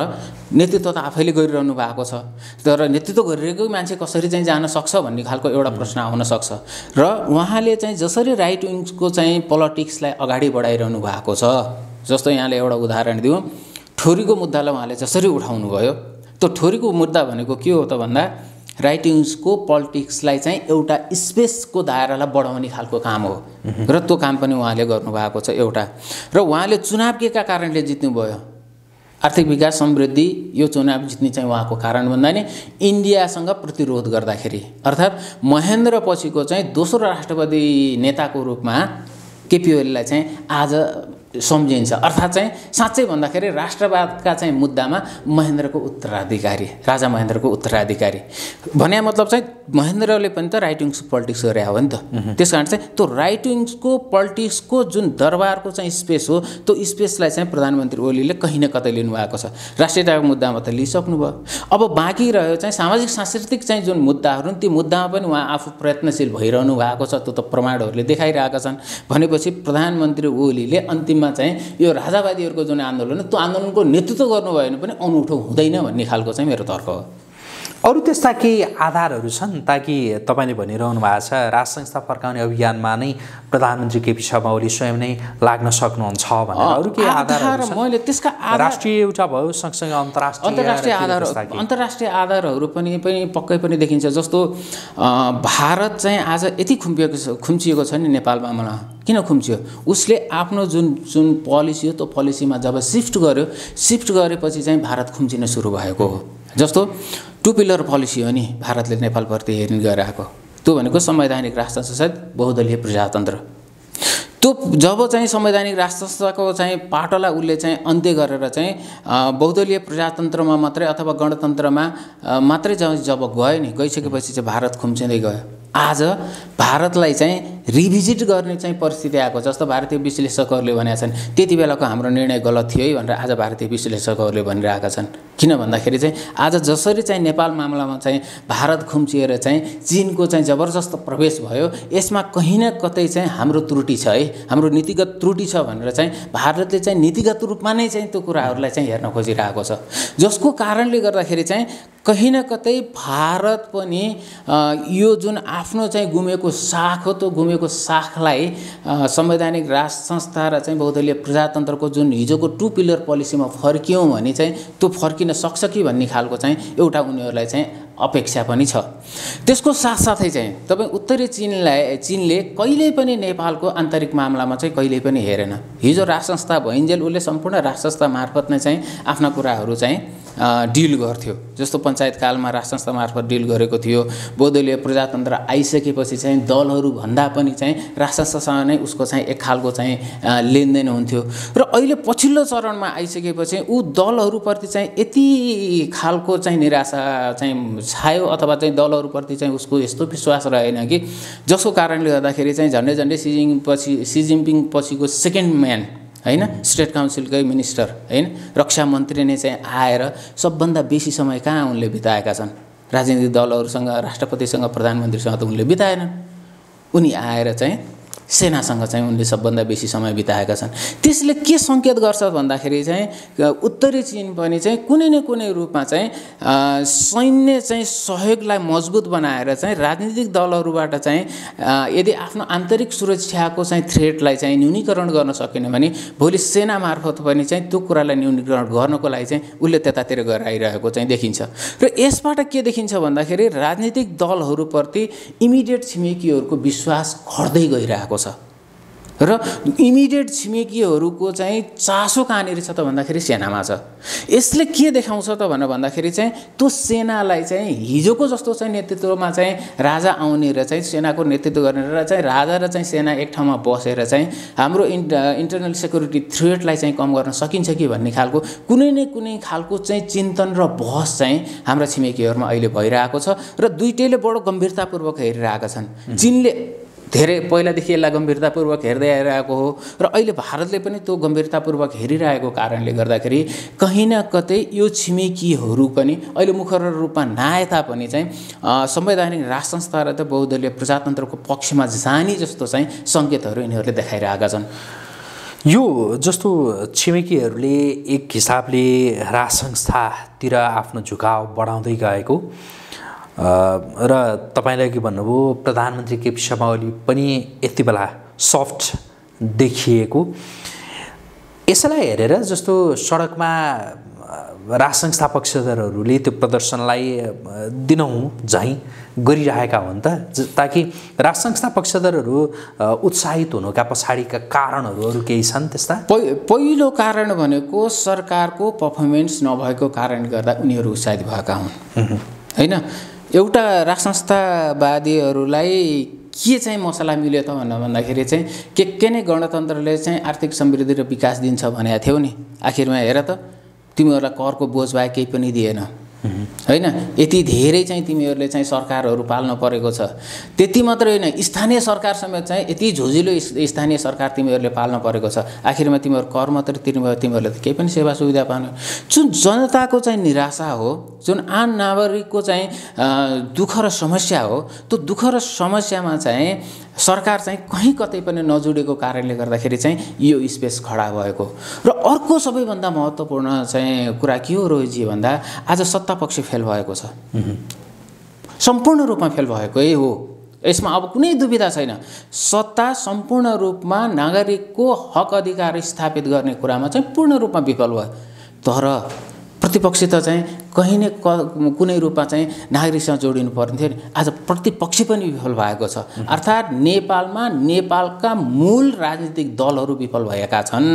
नेतृत्व त आफैले गरिरहनु भएको छ। तर नेतृत्व गरिरहेको मान्छे कसरी चाहिँ जान सक्छ भन्ने खालको एउटा प्रश्न आउन सक्छ। र उहाँले चाहिँ जसरी राइट विङ्सको चाहिँ पोलिटिक्सलाई अगाडि बढाइरहनु भएको छ, जस्तो यहाँले एउटा उदाहरण दिउँ, ठोरीको मुद्दालाई उहाँले जसरी उठाउनु भयो, त्यो ठोरीको मुद्दा भनेको के हो त भन्दा राइट विङ्सको पोलिटिक्सलाई चाहिँ एउटा स्पेसको दायरालाई बढाउने खालको काम हो। र त्यो काम पनि उहाँले गर्नुभएको छ एउटा। र उहाँले चुनाव केका कारणले जित्नुभयो? आर्थिक विकास समृद्धि यो चुनाव जित्ने चाहिँ उहाँको कारण भन्दा नि इन्डियासँग प्रतिरोध गर्दाखेरि, अर्थात् महेन्द्र पछिको चाहिँ दोस्रो राष्ट्रपति नेताको रूपमा केपी ओलीलाई चाहिँ आज सम्झिन्छ। अर्थात् चाहिँ साँच्चै भन्दाखेरि राष्ट्रवादका चाहिँ मुद्दामा महेन्द्रको उत्तराधिकारी, राजा महेन्द्रको उत्तराधिकारी भने मतलब चाहिँ महेन्द्रले पनि त राइट विङ्सको पोलिटिक्स गरे हो नि त। त्यस कारण चाहिँ त्यो राइट विङ्सको पोलिटिक्सको जुन दरबारको चाहिँ स्पेस हो त्यो स्पेसलाई चाहिँ प्रधानमन्त्री ओलीले कहीँ न कतै लिनुभएको छ। राष्ट्रियताको मुद्दामा त लिइसक्नुभयो। अब बाँकी रह्यो चाहिँ सामाजिक सांस्कृतिक चाहिँ जुन मुद्दाहरू ती मुद्दामा पनि उहाँ आफू प्रयत्नशील भइरहनु भएको छ। त्यो त प्रमाणहरूले देखाइरहेका छन्। भनेपछि प्रधानमन्त्री ओलीले अन्तिममा चाहिँ यो राजावादीहरूको जुन आन्दोलन त्यो आन्दोलनको नेतृत्व गर्नुभयो भने पनि अनौठो हुँदैन भन्ने खालको चाहिँ मेरो तर्क हो। अरू त्यस्ता केही आधारहरू छन् ताकि तपाईँले भनिरहनु भएको छ राज संस्था फर्काउने अभियानमा नै प्रधानमन्त्री केपी शर्मा ओली स्वयं नै लाग्न सक्नुहुन्छ भनेर? अरू केही आधारहरू छन्? मैले त्यसका राष्ट्रिय एउटा भयो सँगसँगै अन्तर्राष्ट्रिय आधारहरू पनि पक्कै पनि देखिन्छ। जस्तो भारत चाहिँ आज यति खुम्चिएको छ नि नेपालमा मलाई, किन खुम्च्यो? उसले आफ्नो जुन पोलिसी हो त्यो पोलिसीमा जब शिफ्ट गरेपछि चाहिँ भारत खुम्चिन सुरु भएको हो। जस्तो 2 पिलर पोलिसी हो नि भारतले नेपालप्रति हेर्ने गरिरहेको, त्यो भनेको संवैधानिक राष्ट्र संसद बहुदलीय प्रजातन्त्र। त्यो जब चाहिँ संवैधानिक राष्ट्र संस्थाको चाहिँ पाटोलाई उसले चाहिँ अन्त्य गरेर चाहिँ बहुदलीय प्रजातन्त्रमा मात्रै अथवा गणतन्त्रमा मात्रै जब गयो नि, गइसकेपछि चाहिँ भारत खुम्चिँदै गयो। आज भारतलाई चाहिँ रिभिजिट गर्ने चाहिँ परिस्थिति आएको। जस्तो भारतीय विश्लेषकहरूले भनेका छन् त्यति बेलाको हाम्रो निर्णय गलत थियो है भनेर आज भारतीय विश्लेषकहरूले भनिरहेका छन्। किन भन्दाखेरि चाहिँ आज जसरी चाहिँ नेपाल मामलामा चाहिँ भारत खुम्चिएर चाहिँ चीनको चाहिँ जबरजस्त प्रवेश भयो, यसमा कहीँ न कतै चाहिँ हाम्रो त्रुटि छ है, हाम्रो नीतिगत त्रुटि छ भनेर चाहिँ भारतले चाहिँ नीतिगत रूपमा नै चाहिँ त्यो कुराहरूलाई चाहिँ हेर्न खोजिरहेको छ। जसको कारणले गर्दाखेरि चाहिँ कहीँ न कतै भारत पनि यो जुन आफ्नो चाहिँ गुमेको साख हो, त्यो गुमेको साखलाई संवैधानिक राष्ट्र संस्था र चाहिँ बहुदलीय प्रजातन्त्रको जुन हिजोको 2 पिलर पोलिसीमा फर्कियौँ भने चाहिँ त्यो फर्किन सक्छ कि भन्ने खालको चाहिँ एउटा उनीहरूलाई चाहिँ अपेक्षा पनि छ। त्यसको साथसाथै चाहिँ तपाईँ उत्तरी चीनले कहिल्यै पनि नेपालको आन्तरिक मामलामा चाहिँ कहिल्यै पनि हेरेन। हिजो राष्ट्र संस्था भइन्जेल उसले सम्पूर्ण राष्ट्र संस्था मार्फत नै चाहिँ आफ्ना कुराहरू चाहिँ डिल गर्थ्यो। जस्तो पञ्चायत कालमा राष्ट्र संस्था मार्फत डिल गरेको थियो। बहुदलीय प्रजातन्त्र आइसकेपछि चाहिँ दलहरू भन्दा पनि चाहिँ राष्ट्र संस्थासँग नै उसको चाहिँ एक खालको चाहिँ लेनदेन हुन्थ्यो। र अहिले पछिल्लो चरणमा आइसकेपछि ऊ दलहरूप्रति चाहिँ यति खालको चाहिँ निराशा चाहिँ छायो अथवा चाहिँ दलहरूप्रति चाहिँ उसको यस्तो विश्वास रहेन कि जसको कारणले गर्दाखेरि चाहिँ झन्डै सी जिनपिङ पछिको सेकेन्ड म्यान हैन, स्टेट काउन्सिलकै मिनिस्टर हैन, रक्षा मन्त्री नै चाहिँ आएर सबभन्दा बेसी समय कहाँ उनले बिताएका छन्? राजनीतिक दलहरूसँग, राष्ट्रपतिसँग, प्रधानमन्त्रीसँग त उनले बिताएनन्। उनी आएर चाहिँ सेनासँग चाहिँ उनले सबभन्दा बेसी समय बिताएका छन्। त्यसले के सङ्केत गर्छ भन्दाखेरि चाहिँ उत्तरी चीन पनि चाहिँ कुनै न कुनै रूपमा चाहिँ सैन्य चाहिँ सहयोगलाई मजबुत बनाएर चाहिँ राजनीतिक दलहरूबाट चाहिँ यदि आफ्नो आन्तरिक सुरक्षाको चाहिँ थ्रेटलाई चाहिँ न्यूनीकरण गर्न सकेन भने भोलि सेना मार्फत पनि चाहिँ त्यो कुरालाई न्यूनीकरण गर्नको लागि चाहिँ उसले त्यतातिर गएर आइरहेको चाहिँ देखिन्छ। र यसबाट के देखिन्छ भन्दाखेरि राजनीतिक दलहरूप्रति इमिडिएट छिमेकीहरूको विश्वास घट्दै गइरहेको छ। र इमिडिएट छिमेकीहरूको चाहिँ चासो कहाँनिर छ त भन्दाखेरि सेनामा छ। यसले के देखाउँछ त भन्दाखेरि चाहिँ त्यो सेनालाई चाहिँ हिजोको जस्तो चाहिँ नेतृत्वमा चाहिँ राजा आउने र चाहिँ सेनाको नेतृत्व गर्ने र चाहिँ राजा र चाहिँ सेना एक ठाउँमा बसेर चाहिँ हाम्रो इन्टरनल सेक्युरिटी थ्रेटलाई चाहिँ कम गर्न सकिन्छ कि भन्ने खालको कुनै न कुनै खालको चाहिँ चिन्तन र बहस चाहिँ हाम्रा छिमेकीहरूमा अहिले भइरहेको छ। र दुईटैले बडो गम्भीरतापूर्वक हेरिरहेका छन्। चीनले धेरै पहिलादेखि यसलाई गम्भीरतापूर्वक हेर्दै आइरहेको हो र अहिले भारतले पनि त्यो गम्भीरतापूर्वक हेरिरहेको कारणले गर्दाखेरि कहीँ न कतै यो छिमेकीहरू पनि अहिले मुखर रूपमा नआए तापनि चाहिँ संवैधानिक राष्ट्र संस्था र बहुदलीय प्रजातन्त्रको पक्षमा जाने जस्तो चाहिँ सङ्केतहरू यिनीहरूले देखाइरहेका छन्। यो जस्तो छिमेकीहरूले एक हिसाबले राष्ट्र संस्थातिर आफ्नो झुकाव बढाउँदै गएको र तपाईले के भन्नुभयो प्रधानमन्त्री केपी शर्मा ओली पनि यति बेला सफ्ट देखिएको, यसलाई हेरेर जस्तो सडकमा राष्ट्र संस्था पक्षधरहरूले त्यो प्रदर्शनलाई दिनहुँ झैँ गरिरहेका हुन् त, ताकि राष्ट्र संस्था पक्षधरहरू उत्साहित हुनुका पछाडिका कारणहरू अरू केही छन् त्यस्ता? पहिलो कारण भनेको सरकारको पर्फर्मेन्स नभएको कारणले गर्दा उनीहरू उत्साहित भएका हुन् हैन। एउटा राष्ट्र संस्थावादीहरूलाई के चाहिँ मसला मिल्यो त भन्दाखेरि चाहिँ के नै गणतन्त्रले चाहिँ आर्थिक समृद्धि र विकास दिन्छ भनेको थियो नि, आखिरमा हेर त तिमीहरूलाई करको बोझ भए केही पनि दिएन हैन। यति धेरै चाहिँ तिमीहरूले चाहिँ सरकारहरू पाल्न परेको छ। त्यति मात्रै होइन, स्थानीय सरकार समेत चाहिँ यति झुजिलो स्थानीय सरकार तिमीहरूले पाल्न परेको छ। आखिरमा तिमीहरू कर मात्रै तिर्नुभयो, तिमीहरूले त केही पनि सेवा सुविधा पाएन। जुन जनताको चाहिँ निराशा हो, जुन आम नागरिकको चाहिँ दुःख र समस्या हो, त्यो दुःख र समस्यामा चाहिँ सरकार चाहिँ कहीँ कतै पनि नजुडेको कारणले गर्दाखेरि चाहिँ यो स्पेस खडा भएको। र अर्को सबैभन्दा महत्त्वपूर्ण चाहिँ कुरा के हो रोहितजी भन्दा आज सत्ता पक्ष फेल भएको छ, सम्पूर्ण रूपमा फेल भएकै हो। यसमा अब कुनै दुविधा छैन। सत्ता सम्पूर्ण रूपमा नागरिकको हक अधिकार स्थापित गर्ने कुरामा चाहिँ पूर्ण रूपमा विफल भयो। तर प्रतिपक्ष त चाहिँ कहीँ न कुनै रूपमा चाहिँ नागरिकसँग जोडिनु पर्ने थियो नि। आज प्रतिपक्ष पनि विफल भएको छ। अर्थात् नेपालमा नेपालका मूल राजनीतिक दलहरू विफल भएका छन्,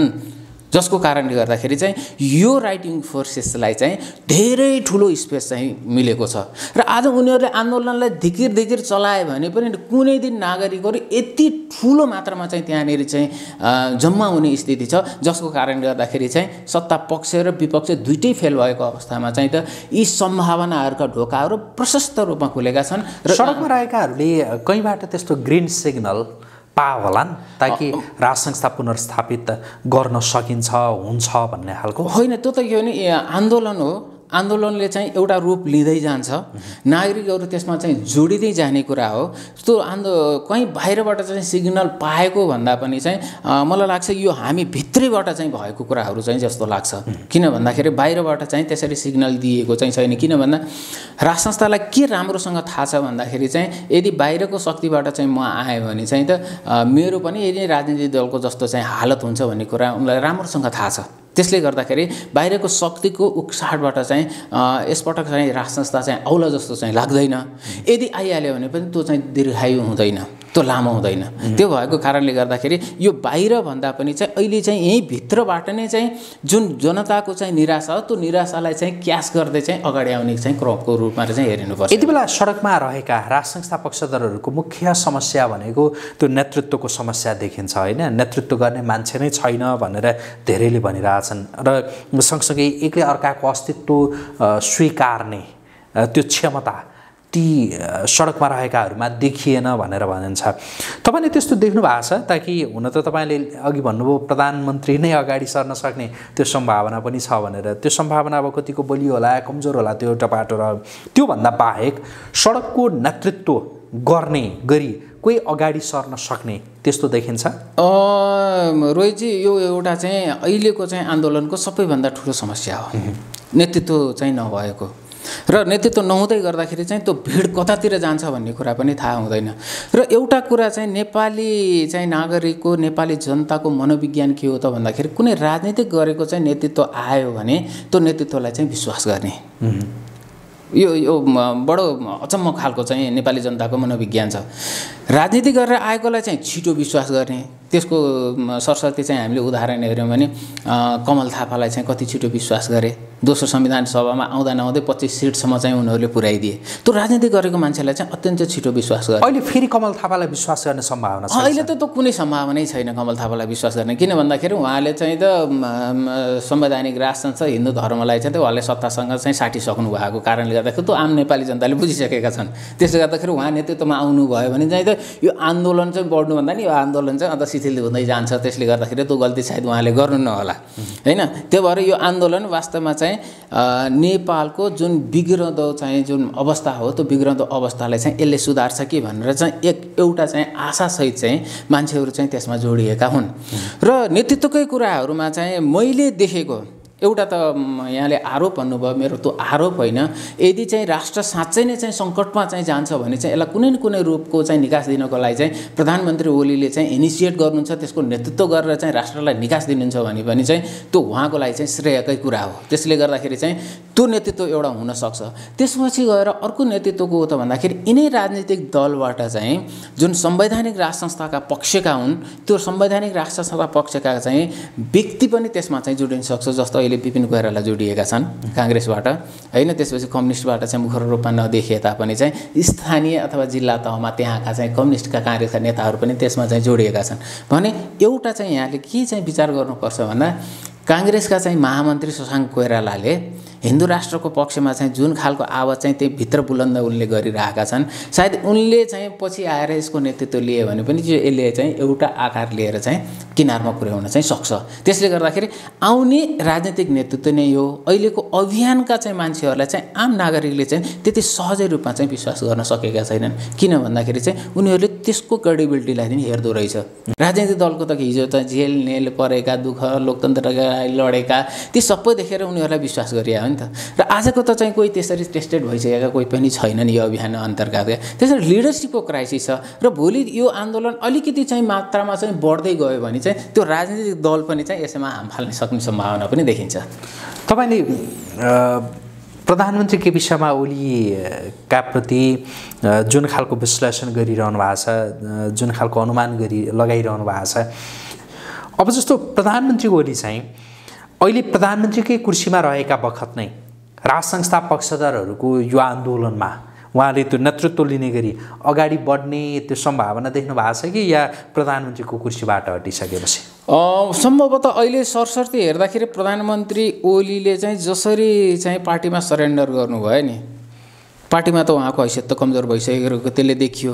जसको कारणले गर्दाखेरि चाहिँ यो राइट विङ फोर्सेसलाई चाहिँ धेरै ठुलो स्पेस चाहिँ मिलेको छ। र आज उनीहरूले आन्दोलनलाई धिकिर चलाए भने पनि कुनै दिन नागरिकहरू यति ठुलो मात्रामा चाहिँ त्यहाँनिर चाहिँ जम्मा हुने स्थिति छ, जसको कारणले गर्दाखेरि चाहिँ सत्ता पक्ष र विपक्ष दुइटै फेल भएको अवस्थामा चाहिँ त यी सम्भावनाहरूका ढोकाहरू प्रशस्त रूपमा खुलेका छन्। र सडकमा रहेकाहरूले कहीँबाट त्यस्तो ग्रिन सिग्नल पायो होला नि, ताकि राज संस्था पुनर्स्थापित गर्न सकिन्छ हुन्छ भन्ने खालको? होइन, त्यो त के हो नि, आन्दोलन हो। आन्दोलनले चाहिँ एउटा रूप लिँदै जान्छ, नागरिकहरू त्यसमा चाहिँ जोडिँदै जाने कुरा हो। त्यो कहीँ बाहिरबाट चाहिँ सिग्नल पाएको भन्दा पनि चाहिँ मलाई लाग्छ यो हामी भित्रैबाट चाहिँ भएको कुराहरू चाहिँ जस्तो लाग्छ। किन भन्दाखेरि बाहिरबाट चाहिँ त्यसरी सिग्नल दिएको चाहिँ छैन। किन भन्दा राज संस्थालाई के राम्रोसँग थाहा छ भन्दाखेरि चाहिँ यदि बाहिरको शक्तिबाट चाहिँ म आएँ भने चाहिँ त मेरो पनि यदि राजनीतिक दलको जस्तो चाहिँ हालत हुन्छ भन्ने कुरा उनलाई राम्रोसँग थाहा छ। त्यसले गर्दाखेरि बाहिरको शक्तिको उक्साहटबाट चाहिँ यसपटक चाहिँ राज संस्था चाहिँ औला जस्तो चाहिँ लाग्दैन। यदि आइहाल्यो भने पनि त्यो चाहिँ दीर्घायु हुँदैन, त्यो लामो हुँदैन। त्यो भएको कारणले गर्दाखेरि यो बाहिर भन्दा पनि चाहिँ अहिले चाहिँ यही भित्रबाट नै चाहिँ जुन जनताको चाहिँ निराशा हो, त्यो निराशालाई चाहिँ क्यास गर्दै चाहिँ अगाडि आउने चाहिँ क्रमको रूपमा चाहिँ हेरिनुपर्छ। यति बेला सडकमा रहेका राज संस्था पक्षधरहरूको मुख्य समस्या भनेको त्यो नेतृत्वको समस्या देखिन्छ होइन। नेतृत्व गर्ने मान्छे नै छैन भनेर धेरैले भनिरहेछन् र सँगसँगै एकले अर्काको अस्तित्व स्वीकार्ने त्यो क्षमता ती सडकमा रहेकाहरूमा देखिएन भनेर भनिन्छ। तपाईँले त्यस्तो देख्नु भएको छ? ताकि हुन त तपाईँले अघि भन्नुभयो प्रधानमन्त्री नै अगाडि सर्न सक्ने त्यो सम्भावना पनि छ भनेर। त्यो सम्भावना अब कतिको बलियो होला कमजोर होला त्यो एउटा बाटो रह्यो। त्योभन्दा बाहेक सडकको नेतृत्व गर्ने गरी कोही अगाडि सर्न सक्ने त्यस्तो देखिन्छ? रोहितजी, यो एउटा चाहिँ अहिलेको चाहिँ आन्दोलनको सबैभन्दा ठुलो समस्या हो, नेतृत्व चाहिँ नभएको। र नेतृत्व नहुँदै गर्दाखेरि चाहिँ त्यो भिड कतातिर जान्छ भन्ने कुरा पनि थाहा हुँदैन। र एउटा कुरा चाहिँ नेपाली चाहिँ नागरिकको, नेपाली जनताको मनोविज्ञान के हो त भन्दाखेरि कुनै राजनीतिक गरेको चाहिँ नेतृत्व आयो भने त्यो नेतृत्वलाई चाहिँ विश्वास गर्ने, यो बडो अचम्म खालको चाहिँ नेपाली जनताको मनोविज्ञान छ। राजनीति गरेर आएकोलाई चाहिँ छिटो विश्वास गर्ने, त्यसको सरस्वती चाहिँ हामीले उदाहरण हेऱ्यौँ भने कमल थापालाई चाहिँ कति छिटो विश्वास गरे। दोस्रो संविधान सभामा आउँदा नआउँदै 25 सिटसम्म चाहिँ उनीहरूले पुर्याइदिए। त्यो राजनीति गरेको मान्छेलाई चाहिँ अत्यन्त छिटो विश्वास गरे। अहिले फेरि कमल थापालाई विश्वास गर्ने सम्भावना छ? अहिले त कुनै सम्भावनै छैन कमल थापालाई विश्वास गर्ने। किन भन्दाखेरि उहाँले चाहिँ त संवैधानिक राज संस्था हिन्दू धर्मलाई चाहिँ उहाँले सत्तासँग चाहिँ साटिसक्नु भएको कारणले गर्दाखेरि त्यो आम नेपाली जनताले बुझिसकेका छन्। त्यसले गर्दाखेरि उहाँ नेतृत्वमा आउनुभयो भने चाहिँ त यो आन्दोलन चाहिँ बढ्नुभन्दा नि यो आन्दोलन चाहिँ अन्त शिथिल हुँदै जान्छ। त्यसले गर्दाखेरि त्यो गल्ती सायद उहाँले गर्नु नहोला होइन। त्यो भएर यो आन्दोलन वास्तवमा चाहिँ नेपालको जुन बिग्रदो चाहिँ जुन अवस्था हो त्यो बिग्रदो अवस्थालाई चाहिँ यसले सुधार्छ कि भनेर चाहिँ एउटा चाहिँ आशासहित चाहिँ मान्छेहरू चाहिँ त्यसमा जोडिएका हुन्। र नेतृत्वकै कुराहरूमा चाहिँ मैले देखेको एउटा त यहाँले आरोप भन्नुभयो, मेरो त्यो आरोप होइन। यदि चाहिँ राष्ट्र साँच्चै नै चाहिँ सङ्कटमा चाहिँ जान्छ भने चाहिँ यसलाई कुनै न कुनै रूपको चाहिँ निकास दिनको लागि चाहिँ प्रधानमन्त्री ओलीले चाहिँ इनिसिएट गर्नुहुन्छ, त्यसको नेतृत्व गरेर चाहिँ राष्ट्रलाई निकास दिनुहुन्छ भने पनि चाहिँ त्यो उहाँको लागि चाहिँ श्रेयकै कुरा हो। त्यसले गर्दाखेरि चाहिँ त्यो नेतृत्व एउटा हुनसक्छ। त्यसपछि गएर अर्को नेतृत्वको हो त भन्दाखेरि यिनै राजनीतिक दलबाट चाहिँ जुन संवैधानिक राज संस्थाका पक्षका हुन्, त्यो संवैधानिक राज संस्थाका पक्षका चाहिँ व्यक्ति पनि त्यसमा चाहिँ जोडिन सक्छ। जस्तो अहिले विपिन कोइराला जोडिएका छन् काङ्ग्रेसबाट होइन। त्यसपछि कम्युनिस्टबाट चाहिँ मुखर रूपमा नदेखिए तापनि चाहिँ स्थानीय अथवा जिल्ला तहमा त्यहाँका चाहिँ कम्युनिस्टका काङ्ग्रेसका नेताहरू पनि त्यसमा चाहिँ जोडिएका छन् भने एउटा चाहिँ यहाँले के चाहिँ विचार गर्नुपर्छ भन्दा काङ्ग्रेसका चाहिँ महामन्त्री शशाङ्क कोइरालाले हिन्दू राष्ट्रको पक्षमा चाहिँ जुन खालको आवाज चाहिँ त्यही भित्र बुलन्द उनले गरिरहेका छन्, सायद उनले चाहिँ पछि आएर यसको नेतृत्व लिए भने पनि यसले चाहिँ एउटा आकार लिएर चाहिँ किनारमा पुर्याउन चाहिँ सक्छ। त्यसले गर्दाखेरि आउने राजनीतिक नेतृत्व नै हो। अहिलेको अभियानका चाहिँ मान्छेहरूलाई चाहिँ आम नागरिकले चाहिँ त्यति सहजै रूपमा चाहिँ विश्वास गर्न सकेका छैनन्। किन भन्दाखेरि चाहिँ उनीहरूले त्यसको क्रेडिबिलिटीलाई पनि हेर्दो रहेछ। राजनीतिक दलको त हिजो त जेल नेल परेका, दुःख लोकतन्त्रका लडेका ती सबै देखेर उनीहरूलाई विश्वास गरिया हो नि। नि त। र आजको त चाहिँ कोही त्यसरी टेस्टेड भइसकेका कोही पनि छैनन् यो अभियान अन्तर्गत। त्यसरी लिडरसिपको क्राइसिस छ र भोलि यो आन्दोलन अलिकति चाहिँ मात्रामा चाहिँ बढ्दै गयो भने चाहिँ त्यो राजनीतिक दल पनि चाहिँ यसैमा हाम फाल्न सक्ने सम्भावना पनि देखिन्छ। तपाईँले प्रधानमन्त्री केपी शर्मा ओलीका प्रति जुन खालको विश्लेषण गरिरहनु भएको छ, जुन खालको अनुमान लगाइरहनु भएको छ, अब जस्तो प्रधानमन्त्री ओली चाहिँ अहिले प्रधानमन्त्रीकै कुर्सीमा रहेका बखत नै राज संस्था पक्षधरहरूको यो आन्दोलनमा उहाँले त्यो नेतृत्व लिने गरी अगाडि बढ्ने त्यो सम्भावना देख्नु भएको छ कि या प्रधानमन्त्रीको कुर्सीबाट हटिसकेपछि? सम्भवतः अहिले सरसर्ती हेर्दाखेरि प्रधानमन्त्री ओलीले चाहिँ जसरी चाहिँ पार्टीमा सरेन्डर गर्नुभयो नि, पार्टीमा त उहाँको हैसियत त कमजोर भइसकेको त्यसले देखियो।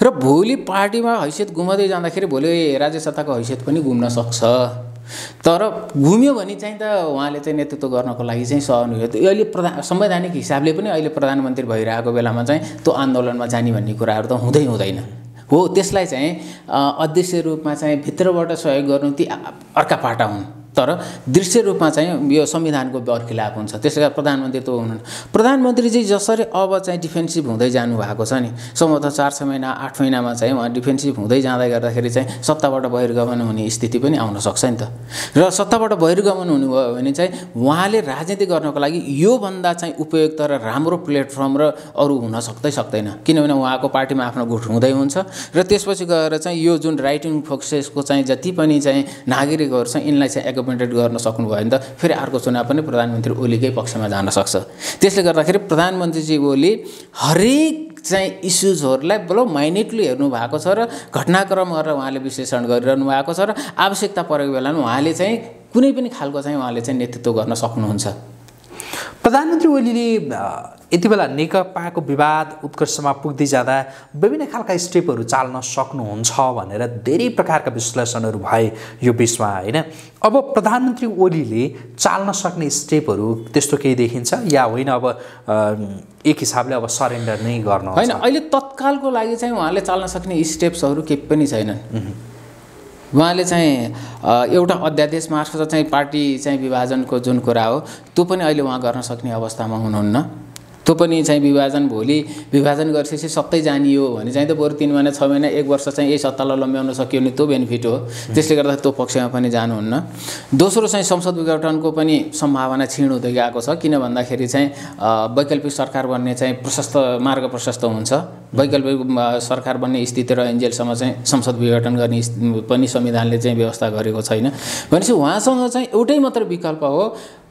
र भोलि पार्टीमा हैसियत गुमाउँदै जाँदाखेरि भोलि राज्य सत्ताको हैसियत पनि घुम्न सक्छ। तर घुम्यो भने चाहिँ त उहाँले चाहिँ नेतृत्व गर्नको लागि चाहिँ सहनु हो। अहिले संवैधानिक हिसाबले पनि अहिले प्रधानमन्त्री भइरहेको बेलामा चाहिँ त्यो आन्दोलनमा जाने भन्ने कुराहरू त हुँदैन हो। त्यसलाई चाहिँ अध्यक्ष रूपमा चाहिँ भित्रबाट सहयोग गर्नु ती अर्का पाटा हुन्, तर दृश्य रूपमा चाहिँ यो संविधानको बरखिलाफ हुन्छ। त्यसले गर्दा प्रधानमन्त्री त हुनुहुन्न। प्रधानमन्त्री चाहिँ जसरी अब चाहिँ डिफेन्सिभ हुँदै जानु भएको छ नि, सम्भवतः 4-6 महिना 8 महिनामा चाहिँ उहाँ डिफेन्सिभ हुँदै जाँदै गर्दाखेरि चाहिँ सत्ताबाट बहिर्गमन हुने स्थिति पनि आउन सक्छ नि त। र सत्ताबाट बहिर्गमन हुनुभयो भने चाहिँ उहाँले राजनीति गर्नको लागि योभन्दा चाहिँ उपयुक्त र राम्रो प्लेटफर्म र अरू हुन सक्दैन, किनभने उहाँको पार्टीमा आफ्नो गुट हुँदै हुन्छ। र त्यसपछि गएर चाहिँ यो जुन राइटिङ फोक्सेसको चाहिँ जति पनि चाहिँ नागरिकहरू छ यिनलाई चाहिँ एकोमोडेट गर्न सक्नुभयो भने त फेरि अर्को चुनाव पनि प्रधानमन्त्री ओलीकै पक्षमा जान सक्छ। त्यसले गर्दाखेरि प्रधानमन्त्रीजी ओली हरेक चाहिँ इस्युजहरूलाई बल्ल माइन्युटली हेर्नु भएको छ र घटनाक्रमहरू उहाँले विश्लेषण गरिरहनु भएको छ र आवश्यकता परेको बेलामा उहाँले चाहिँ कुनै पनि खालको चाहिँ उहाँले चाहिँ नेतृत्व गर्न सक्नुहुन्छ। प्रधानमन्त्री ओलीले यति बेला नेकपाको विवाद उत्कर्षमा पुग्दै जाँदा विभिन्न खालका स्टेपहरू चाल्न सक्नुहुन्छ भनेर धेरै प्रकारका विश्लेषणहरू भए यो बिचमा, होइन? अब प्रधानमन्त्री ओलीले चाल्न सक्ने स्टेपहरू त्यस्तो केही देखिन्छ या होइन? अब एक हिसाबले अब सरेन्डर नै गर्न होइन, अहिले तत्कालको लागि चाहिँ उहाँले चाल्न सक्ने स्टेप्सहरू केही पनि छैनन्। उहाँले चाहिँ एउटा अध्यादेश मार्फत चाहिँ पार्टी चाहिँ विभाजनको जुन कुरा हो त्यो पनि अहिले उहाँ गर्न सक्ने अवस्थामा हुनुहुन्न। त्यो पनि चाहिँ विभाजन भोलि विभाजन गरेपछि सबै जानियो भने चाहिँ त बरु 3 महिना 6 महिना 1 वर्ष चाहिँ यही सत्तालाई लम्ब्याउन सक्यो भने त्यो बेनिफिट हो। त्यसले गर्दा त्यो पक्षमा पनि जानुहुन्न। दोस्रो चाहिँ संसद विघटनको पनि सम्भावना क्षीण हुँदै गएको छ, किन भन्दाखेरि चाहिँ वैकल्पिक सरकार बन्ने चाहिँ मार्ग प्रशस्त हुन्छ। वैकल्पिक सरकार बन्ने स्थिति र एनजेलसम्म चाहिँ संसद विघटन गर्ने पनि संविधानले चाहिँ व्यवस्था गरेको छैन भनेपछि उहाँसँग चाहिँ एउटै मात्र विकल्प हो,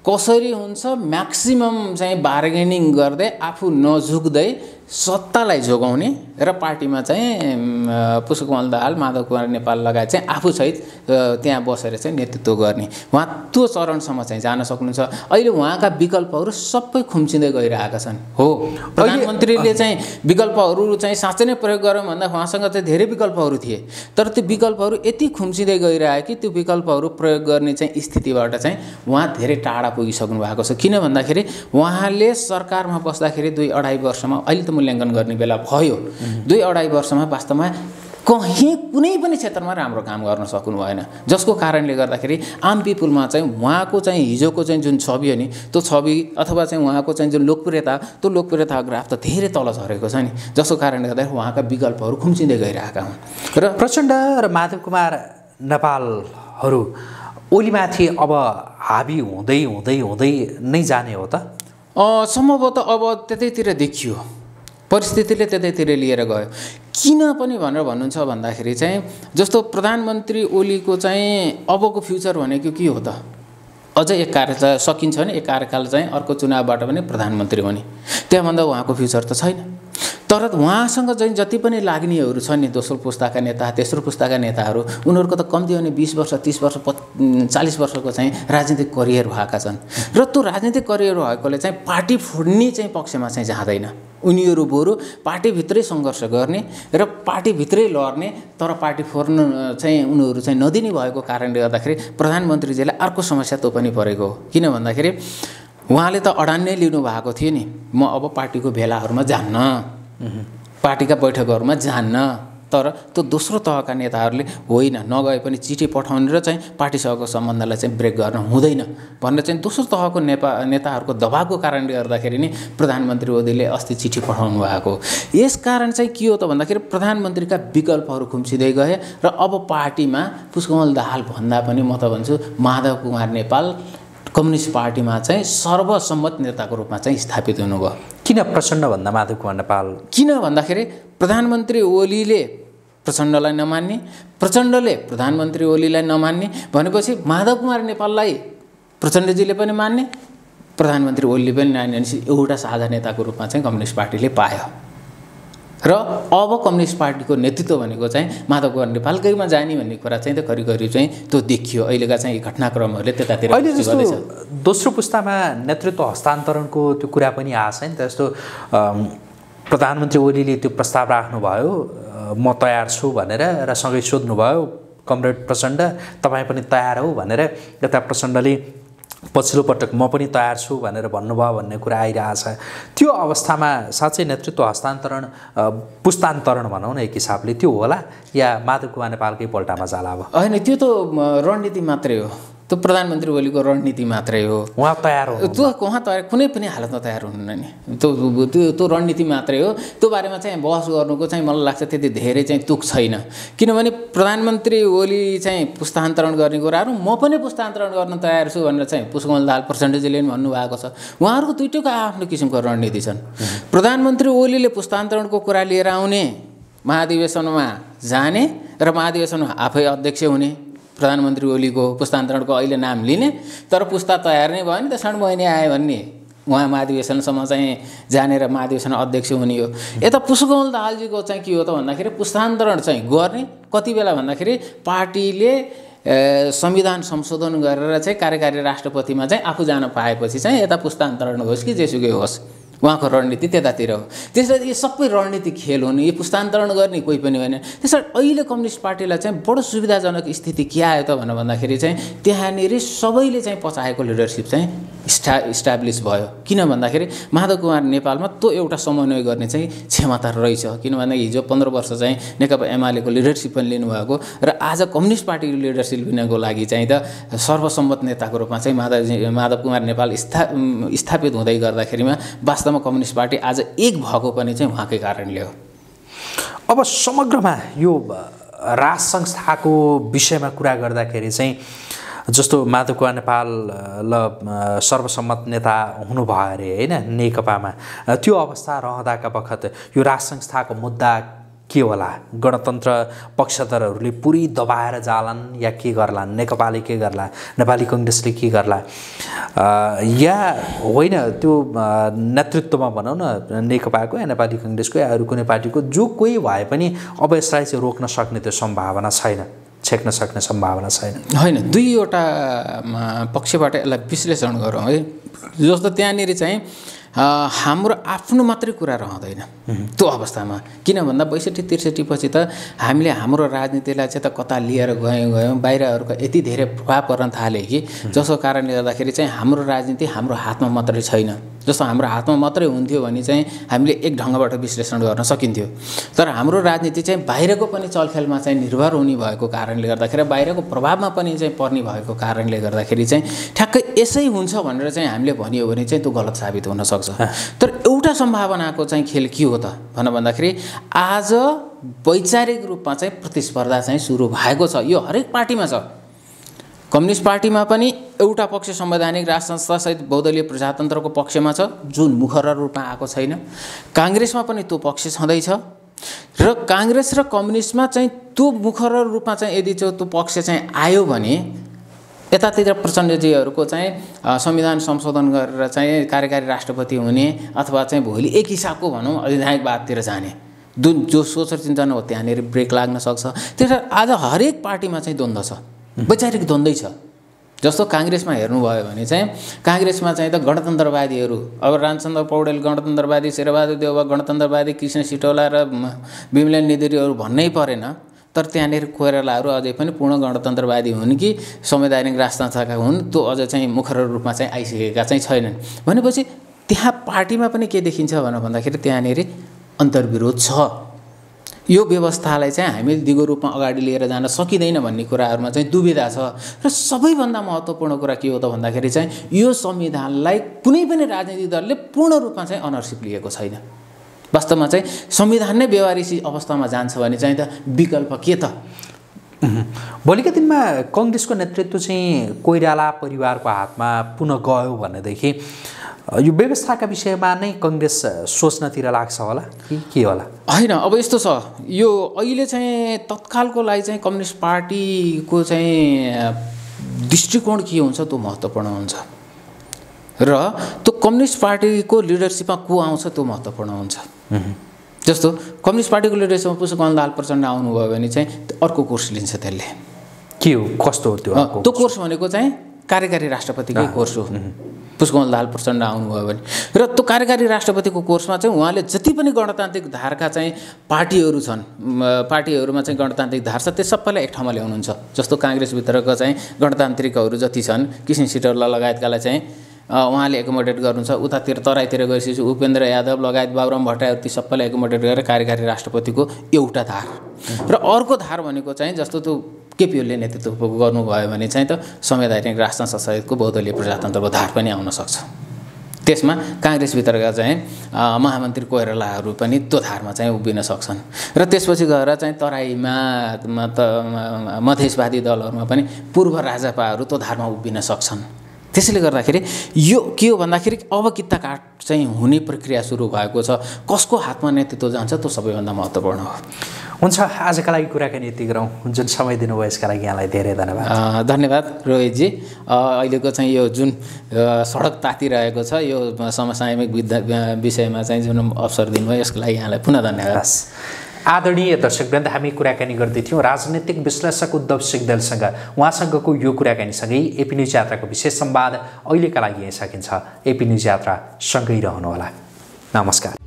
कसरी हुन्छ म्याक्सिमम चाहिँ बार्गेनिङ गर्दै आफू नझुक्दै सत्तालाई जोगाउने र पार्टीमा चाहिँ पुष्पकमल दाहाल, माधव कुमार नेपाल लगायत चाहिँ आफूसहित त्यहाँ बसेर चाहिँ नेतृत्व गर्ने उहाँ त्यो चरणसम्म चाहिँ जान सक्नुहुन्छ। अहिले उहाँका विकल्पहरू सबै खुम्चिँदै गइरहेका छन्। हो, प्रधानमन्त्रीले चाहिँ विकल्पहरू चाहिँ साँच्चै नै प्रयोग गरौँ भन्दा उहाँसँग चाहिँ धेरै विकल्पहरू थिए, तर त्यो विकल्पहरू यति खुम्चिँदै गइरह्यो कि त्यो विकल्पहरू प्रयोग गर्ने चाहिँ स्थितिबाट चाहिँ उहाँ धेरै टाढा पुगिसक्नु भएको छ। किन भन्दाखेरि उहाँले सरकारमा बस्दाखेरि 2-2.5 वर्षमा, अहिले त मूल्याङ्कन गर्ने बेला भयो, 2-2.5 वर्षमा वास्तवमा कहीँ कुनै पनि क्षेत्रमा राम्रो काम गर्न सक्नु भएन, जसको कारणले गर्दाखेरि आम पिपुलमा चाहिँ उहाँको चाहिँ हिजोको चाहिँ जुन छवि हो नि त्यो छवि अथवा चाहिँ उहाँको चाहिँ जुन त्यो लोकप्रियता ग्राफ त धेरै तल झरेको छ नि, जसको कारणले गर्दाखेरि उहाँका विकल्पहरू खुम्चिँदै गइरहेका हुन्। र प्रचण्ड र माधव कुमार नेपालहरू ओलीमाथि अब हाबी हुँदै हुँदै हुँदै नै जाने हो त? सम्भवतः अब त्यतैतिर देखियो, परिस्थितिले त्यतैतिर लिएर गयो। किन पनि भनेर भन्नुहुन्छ भन्दाखेरि चाहिँ जस्तो प्रधानमन्त्री ओलीको चाहिँ अबको फ्युचर भनेको के हो त? अझै एक कार्यकाल सकिन्छ भने एक कार्यकाल चाहिँ अर्को चुनावबाट पनि प्रधानमन्त्री हुने, त्यहाँभन्दा उहाँको फ्युचर त छैन। तर उहाँसँग चाहिँ जति पनि लाग्नेहरू छन् नि, दोस्रो पुस्ताका नेता, तेस्रो पुस्ताका नेताहरू, उनीहरूको त कम्ती भने 20 वर्ष 30 वर्ष 40 वर्षको चाहिँ राजनीतिक करियर भएका छन् र त्यो राजनीतिक करियर भएकोले चाहिँ पार्टी फोड्ने चाहिँ पक्षमा चाहिँ जाँदैन। उनीहरू बरु पार्टीभित्रै सङ्घर्ष गर्ने र पार्टीभित्रै लड्ने, तर पार्टी फोर्न चाहिँ उनीहरू चाहिँ नदिने भएको कारणले गर्दाखेरि प्रधानमन्त्रीजीलाई अर्को समस्या त्यो पनि परेको हो। किन भन्दाखेरि उहाँले त अडान नै लिनु भएको थियो नि, म अब पार्टीको भेलाहरूमा जान्न, पार्टीका बैठकहरूमा जान्न, तर त्यो दोस्रो तहका नेताहरूले होइन नगए पनि चिठी पठाउने र चाहिँ पार्टीसँगको सम्बन्धलाई चाहिँ ब्रेक गर्न हुँदैन भनेर चाहिँ दोस्रो तहको नेताहरूको दबावको कारणले गर्दाखेरि नि प्रधानमन्त्री ओलीले अस्ति चिठी पठाउनु भएको। यसकारण चाहिँ के हो त भन्दाखेरि प्रधानमन्त्रीका विकल्पहरू खुम्चिँदै गए र अब पार्टीमा पुष्पकमल दाहाल भन्दा पनि म त भन्छु माधव कुमार नेपाल कम्युनिस्ट पार्टीमा चाहिँ सर्वसम्मत नेताको रूपमा चाहिँ स्थापित हुनुभयो। किन प्रचण्ड भन्दा माधव कुमार नेपाल? किन भन्दाखेरि प्रधानमन्त्री ओलीले प्रचण्डलाई नमान्ने, प्रचण्डले प्रधानमन्त्री ओलीलाई नमान्ने भनेपछि माधव कुमार नेपाललाई प्रचण्डजीले पनि मान्ने, प्रधानमन्त्री ओलीले पनि मान्ने, एउटा साझा नेताको रूपमा चाहिँ कम्युनिस्ट पार्टीले पायो र अब कम्युनिस्ट पार्टीको नेतृत्व भनेको चाहिँ माधव कुमार नेपालकैमा जाने भन्ने कुरा चाहिँ त करिब चाहिँ त्यो देखियो। अहिलेका चाहिँ घटनाक्रमहरूले त्यतातिर अहिले जस्तो दोस्रो पुस्तामा नेतृत्व हस्तान्तरणको त्यो कुरा पनि आछ नि त। जस्तो प्रधानमन्त्री ओलीले त्यो प्रस्ताव राख्नुभयो, म तयार छु भनेर, र सँगै सोध्नुभयो कमरेड प्रचण्ड तपाईँ पनि तयार हो भनेर, यता प्रचण्डले पछिल्लो पटक म पनि तयार छु भनेर भन्नुभयो भन्ने कुरा आइरहेछ। त्यो अवस्थामा साँच्चै नेतृत्व हस्तान्तरण पुस्तान्तरण भनौँ न एक हिसाबले त्यो होला या माधव कुमार नेपालकै पल्टामा जाला? अब होइन, त्यो त रणनीति मात्रै हो, त्यो प्रधानमन्त्री ओलीको रणनीति मात्रै हो। उहाँ तयार हो, उहाँ तयार कुनै पनि हालतमा तयार हुनुहुन्न नि, त्यो रणनीति मात्रै हो। त्यो बारेमा चाहिँ बहस गर्नुको चाहिँ मलाई लाग्छ त्यति धेरै चाहिँ तुक छैन, किनभने प्रधानमन्त्री ओली चाहिँ पुस्तान्तरण गर्ने कुराहरू म पनि पुस्तान्तरण गर्न तयार छु भनेर चाहिँ पुष्पकमल दाहाल प्रचण्डजीले पनि भन्नुभएको छ। उहाँहरूको दुईटैको आफ्नो किसिमको रणनीति छन्। प्रधानमन्त्री ओलीले पुस्तान्तरणको कुरा लिएर आउने, महाधिवेशनमा जाने र महाधिवेशनमा आफै अध्यक्ष हुने, प्रधानमन्त्री ओलीको पुस्तान्तरणको अहिले नाम लिने, तर पुस्ता तयार नै भयो नि त, क्षण महिने आयो भन्ने, उहाँ महाधिवेशनसम्म चाहिँ जाने र महाधिवेशन अध्यक्ष हुने हो। यता पुष्पकमल दाहालजीको चाहिँ के हो त भन्दाखेरि पुस्तान्तरण चाहिँ गर्ने कति बेला भन्दाखेरि पार्टीले संविधान संशोधन गरेर चाहिँ कार्यकारी राष्ट्रपतिमा चाहिँ आफू जान पाएपछि चाहिँ यता पुस्तान्तरण होस् कि जेसुकै होस्, उहाँको रणनीति त्यतातिर हो। त्यसरी यो सबै रणनीति खेल हुने, यो पुस्तान्तरण गर्ने कोही पनि होइन। त्यसरी अहिले कम्युनिस्ट पार्टीलाई चाहिँ बडो सुविधाजनक स्थिति के आयो त भन्दाखेरि चाहिँ त्यहाँनिर सबैले चाहिँ पचाएको लिडरसिप चाहिँ इस्टाब्लिस भयो। किन भन्दाखेरि माधव कुमार नेपालमा त्यो एउटा समन्वय गर्ने चाहिँ क्षमता रहेछ। किनभने हिजो 15 वर्ष चाहिँ नेकपा एमालेको लिडरसिप पनि लिनुभएको र आज कम्युनिस्ट पार्टीको लिडरसिप लिनको लागि चाहिँ त सर्वसम्मत नेताको रूपमा चाहिँ माधव कुमार नेपाल स्थापित हुँदै गर्दाखेरिमा वास्तवमा कम्युनिस्ट पार्टी आज एक भएको पनि चाहिँ उहाँकै कारणले हो। अब समग्रमा यो राज संस्थाको विषयमा कुरा गर्दाखेरि चाहिँ जस्तो माधव कुमार नेपाल सर्वसम्मत नेता हुनुभयो अरे होइन नेकपामा, त्यो अवस्था रहँदाका बखत यो राज संस्थाको मुद्दा के होला? गणतन्त्र पक्षधरहरूले पुरै दबाएर जालान् या के गर्लान्? नेकपाले के गर्ला? नेपाली कङ्ग्रेसले के गर्ला? या होइन त्यो नेतृत्वमा भनौँ न नेकपाको या नेपाली कङ्ग्रेसको या अरू कुनै पार्टीको जो कोही भए पनि अब यसलाई चाहिँ रोक्न सक्ने त्यो सम्भावना छैन, छेक्न सक्ने सम्भावना छैन? होइन, दुईवटा पक्षबाट यसलाई विश्लेषण गरौँ है। जस्तो त्यहाँनिर चाहिँ हाम्रो आफ्नो मात्रै कुरा रहँदैन त्यो अवस्थामा। किन भन्दा 62-63 पछि त हामीले हाम्रो राजनीतिलाई चाहिँ त कता लिएर गयौँ, बाहिरहरूको यति धेरै प्रभाव पर्न थाले कि जसको कारणले गर्दाखेरि चाहिँ हाम्रो राजनीति हाम्रो हातमा मात्रै छैन। जस्तो हाम्रो हातमा मात्रै हुन्थ्यो भने चाहिँ हामीले एक ढङ्गबाट विश्लेषण गर्न सकिन्थ्यो, तर हाम्रो राजनीति चाहिँ बाहिरको पनि चलखेलमा चाहिँ निर्भर हुने भएको कारणले गर्दाखेरि, बाहिरको प्रभावमा पनि चाहिँ पर्ने भएको कारणले गर्दाखेरि चाहिँ ठ्याक्कै यसै हुन्छ भनेर चाहिँ हामीले भनियो भने चाहिँ त्यो गलत साबित हुन सक्छ। तर एउटा सम्भावनाको चाहिँ खेल के हो त भन्दाखेरि आज वैचारिक रूपमा चाहिँ प्रतिस्पर्धा चाहिँ सुरु भएको छ। यो हरेक पार्टीमा छ। कम्युनिस्ट पार्टीमा पनि एउटा पक्ष संवैधानिक राज संस्थासहित बहुदलीय प्रजातन्त्रको पक्षमा छ जुन मुखर रूपमा आएको छैन। काङ्ग्रेसमा पनि त्यो पक्ष छँदैछ र काङ्ग्रेस र कम्युनिस्टमा चाहिँ त्यो मुखर रूपमा चाहिँ यदि त्यो पक्ष चाहिँ आयो भने यतातिर प्रचण्डजीहरूको चाहिँ संविधान संशोधन गरेर चाहिँ कार्यकारी राष्ट्रपति हुने अथवा चाहिँ भोलि एक हिसाबको भनौँ अधिनायकवादतिर जाने जो सोच र चिन्तन हो त्यहाँनिर ब्रेक लाग्न सक्छ। त्यसरी आज हरेक पार्टीमा चाहिँ द्वन्द्व छ, वैचारिक द्वन्द्वै छ। जस्तो काङ्ग्रेसमा हेर्नुभयो भने चाहिँ काङ्ग्रेसमा चाहिँ त गणतन्त्रवादीहरू, अब रामचन्द्र पौडेल गणतन्त्रवादी, शेरबहादुर देउवा गणतन्त्रवादी, कृष्ण सिटौला र विमलेन निधिरीहरू भन्नै परेन, तर त्यहाँनिर कोइरालाहरू अझै पनि पूर्ण गणतन्त्रवादी हुन् कि संवैधानिक राजतन्त्रका हुन् त्यो अझ चाहिँ मुखर रूपमा चाहिँ आइसकेका चाहिँ छैनन्। भनेपछि त्यहाँ पार्टीमा पनि के देखिन्छ भन्दाखेरि त्यहाँनिर अन्तर्विरोध छ। यो व्यवस्थालाई चाहिँ हामीले दिगो रूपमा अगाडि लिएर जान सकिँदैन भन्ने कुराहरूमा चाहिँ दुविधा छ। र सबैभन्दा महत्त्वपूर्ण कुरा के हो त भन्दाखेरि चाहिँ यो संविधानलाई कुनै पनि राजनीतिक दलले पूर्ण रूपमा चाहिँ अनरसिप लिएको छैन। वास्तवमा चाहिँ संविधान नै बेवारिसी अवस्थामा जान्छ भने चाहिँ त विकल्प के त? भोलिका दिनमा कङ्ग्रेसको नेतृत्व चाहिँ कोइराला परिवारको हातमा पुनः गयो भनेदेखि यो व्यवस्थाका विषयमा नै कङ्ग्रेस सोच्नतिर लाग्छ होला कि के होला? होइन, अब यस्तो छ, यो अहिले चाहिँ तत्कालको लागि चाहिँ कम्युनिस्ट पार्टीको चाहिँ दृष्टिकोण के हुन्छ त्यो महत्त्वपूर्ण हुन्छ र त्यो कम्युनिस्ट पार्टीको लिडरसिपमा को आउँछ त्यो महत्त्वपूर्ण हुन्छ। जस्तो कम्युनिस्ट पार्टीको लिडरसिपमा पुष्पकमल दाहाल प्रचण्ड आउनुभयो भने चाहिँ अर्को कोर्स लिन्छ। त्यसले के हो, कस्तो हो त्यो कोर्स भनेको चाहिँ कार्यकारी राष्ट्रपतिकै कोर्स हो। पुष्पकमल दाहाल प्रचण्ड आउनुभयो भने र त्यो कार्यकारी राष्ट्रपतिको कोर्समा चाहिँ उहाँले जति पनि गणतान्त्रिक धारका चाहिँ पार्टीहरू छन्, पार्टीहरूमा चाहिँ गणतान्त्रिक धार छ, त्यो सबैलाई एक ठाउँमा ल्याउनुहुन्छ। जस्तो काङ्ग्रेसभित्रको चाहिँ गणतान्त्रिकहरू जति छन्, किसिम सिटरला लगायतकालाई चाहिँ उहाँले एकोमोडेट गर्नुहुन्छ। उतातिर तराईतिर गएपछि उपेन्द्र यादव लगायत बाबुराम भट्टराई ती सबैलाई एकोमोडेट गरेर कार्यकारी राष्ट्रपतिको एउटा धार र अर्को धार भनेको चाहिँ जस्तो त्यो केपी ओलीले नेतृत्व गर्नुभयो भने चाहिँ त संवैधानिक राष्ट्र संसदको बहुदलीय प्रजातन्त्रको धार पनि आउन सक्छ। त्यसमा काङ्ग्रेसभित्रका चाहिँ महामन्त्री कोइरालाहरू पनि त्यो धारमा चाहिँ उभिन सक्छन् र त्यसपछि गएर चाहिँ तराईमा मधेसवादी दलहरूमा पनि पूर्व राजापाहरू त्यो धारमा उभिन सक्छन्। त्यसैले गर्दाखेरि यो के हो भन्दाखेरि अब किता काट चाहिँ हुने प्रक्रिया सुरु भएको छ। कसको हातमा नेतृत्व जान्छ त्यो सबैभन्दा महत्त्वपूर्ण हो। हुन्छ, आजका लागि कुराकानी यति गरौँ। जुन समय दिनुभयो यसका लागि यहाँलाई धेरै धन्यवाद। धन्यवाद रोहितजी। अहिलेको चाहिँ यो जुन सडक तातिरहेको छ यो समसामयिक विषयमा चाहिँ जुन अवसर दिनुभयो यसको लागि यहाँलाई पुनः धन्यवाद। आदरणीय दर्शकवृन्द, हामी कुराकानी गर्दैथ्यौँ राजनीतिक विश्लेषक उद्धव सिग्देलसँग। उहाँसँगको यो कुराकानीसँगै एपी न्युज यात्राको विशेष संवाद अहिलेका लागि यहीँ सकिन्छ। एपी न्युज यात्रा सँगै रहनुहोला। नमस्कार।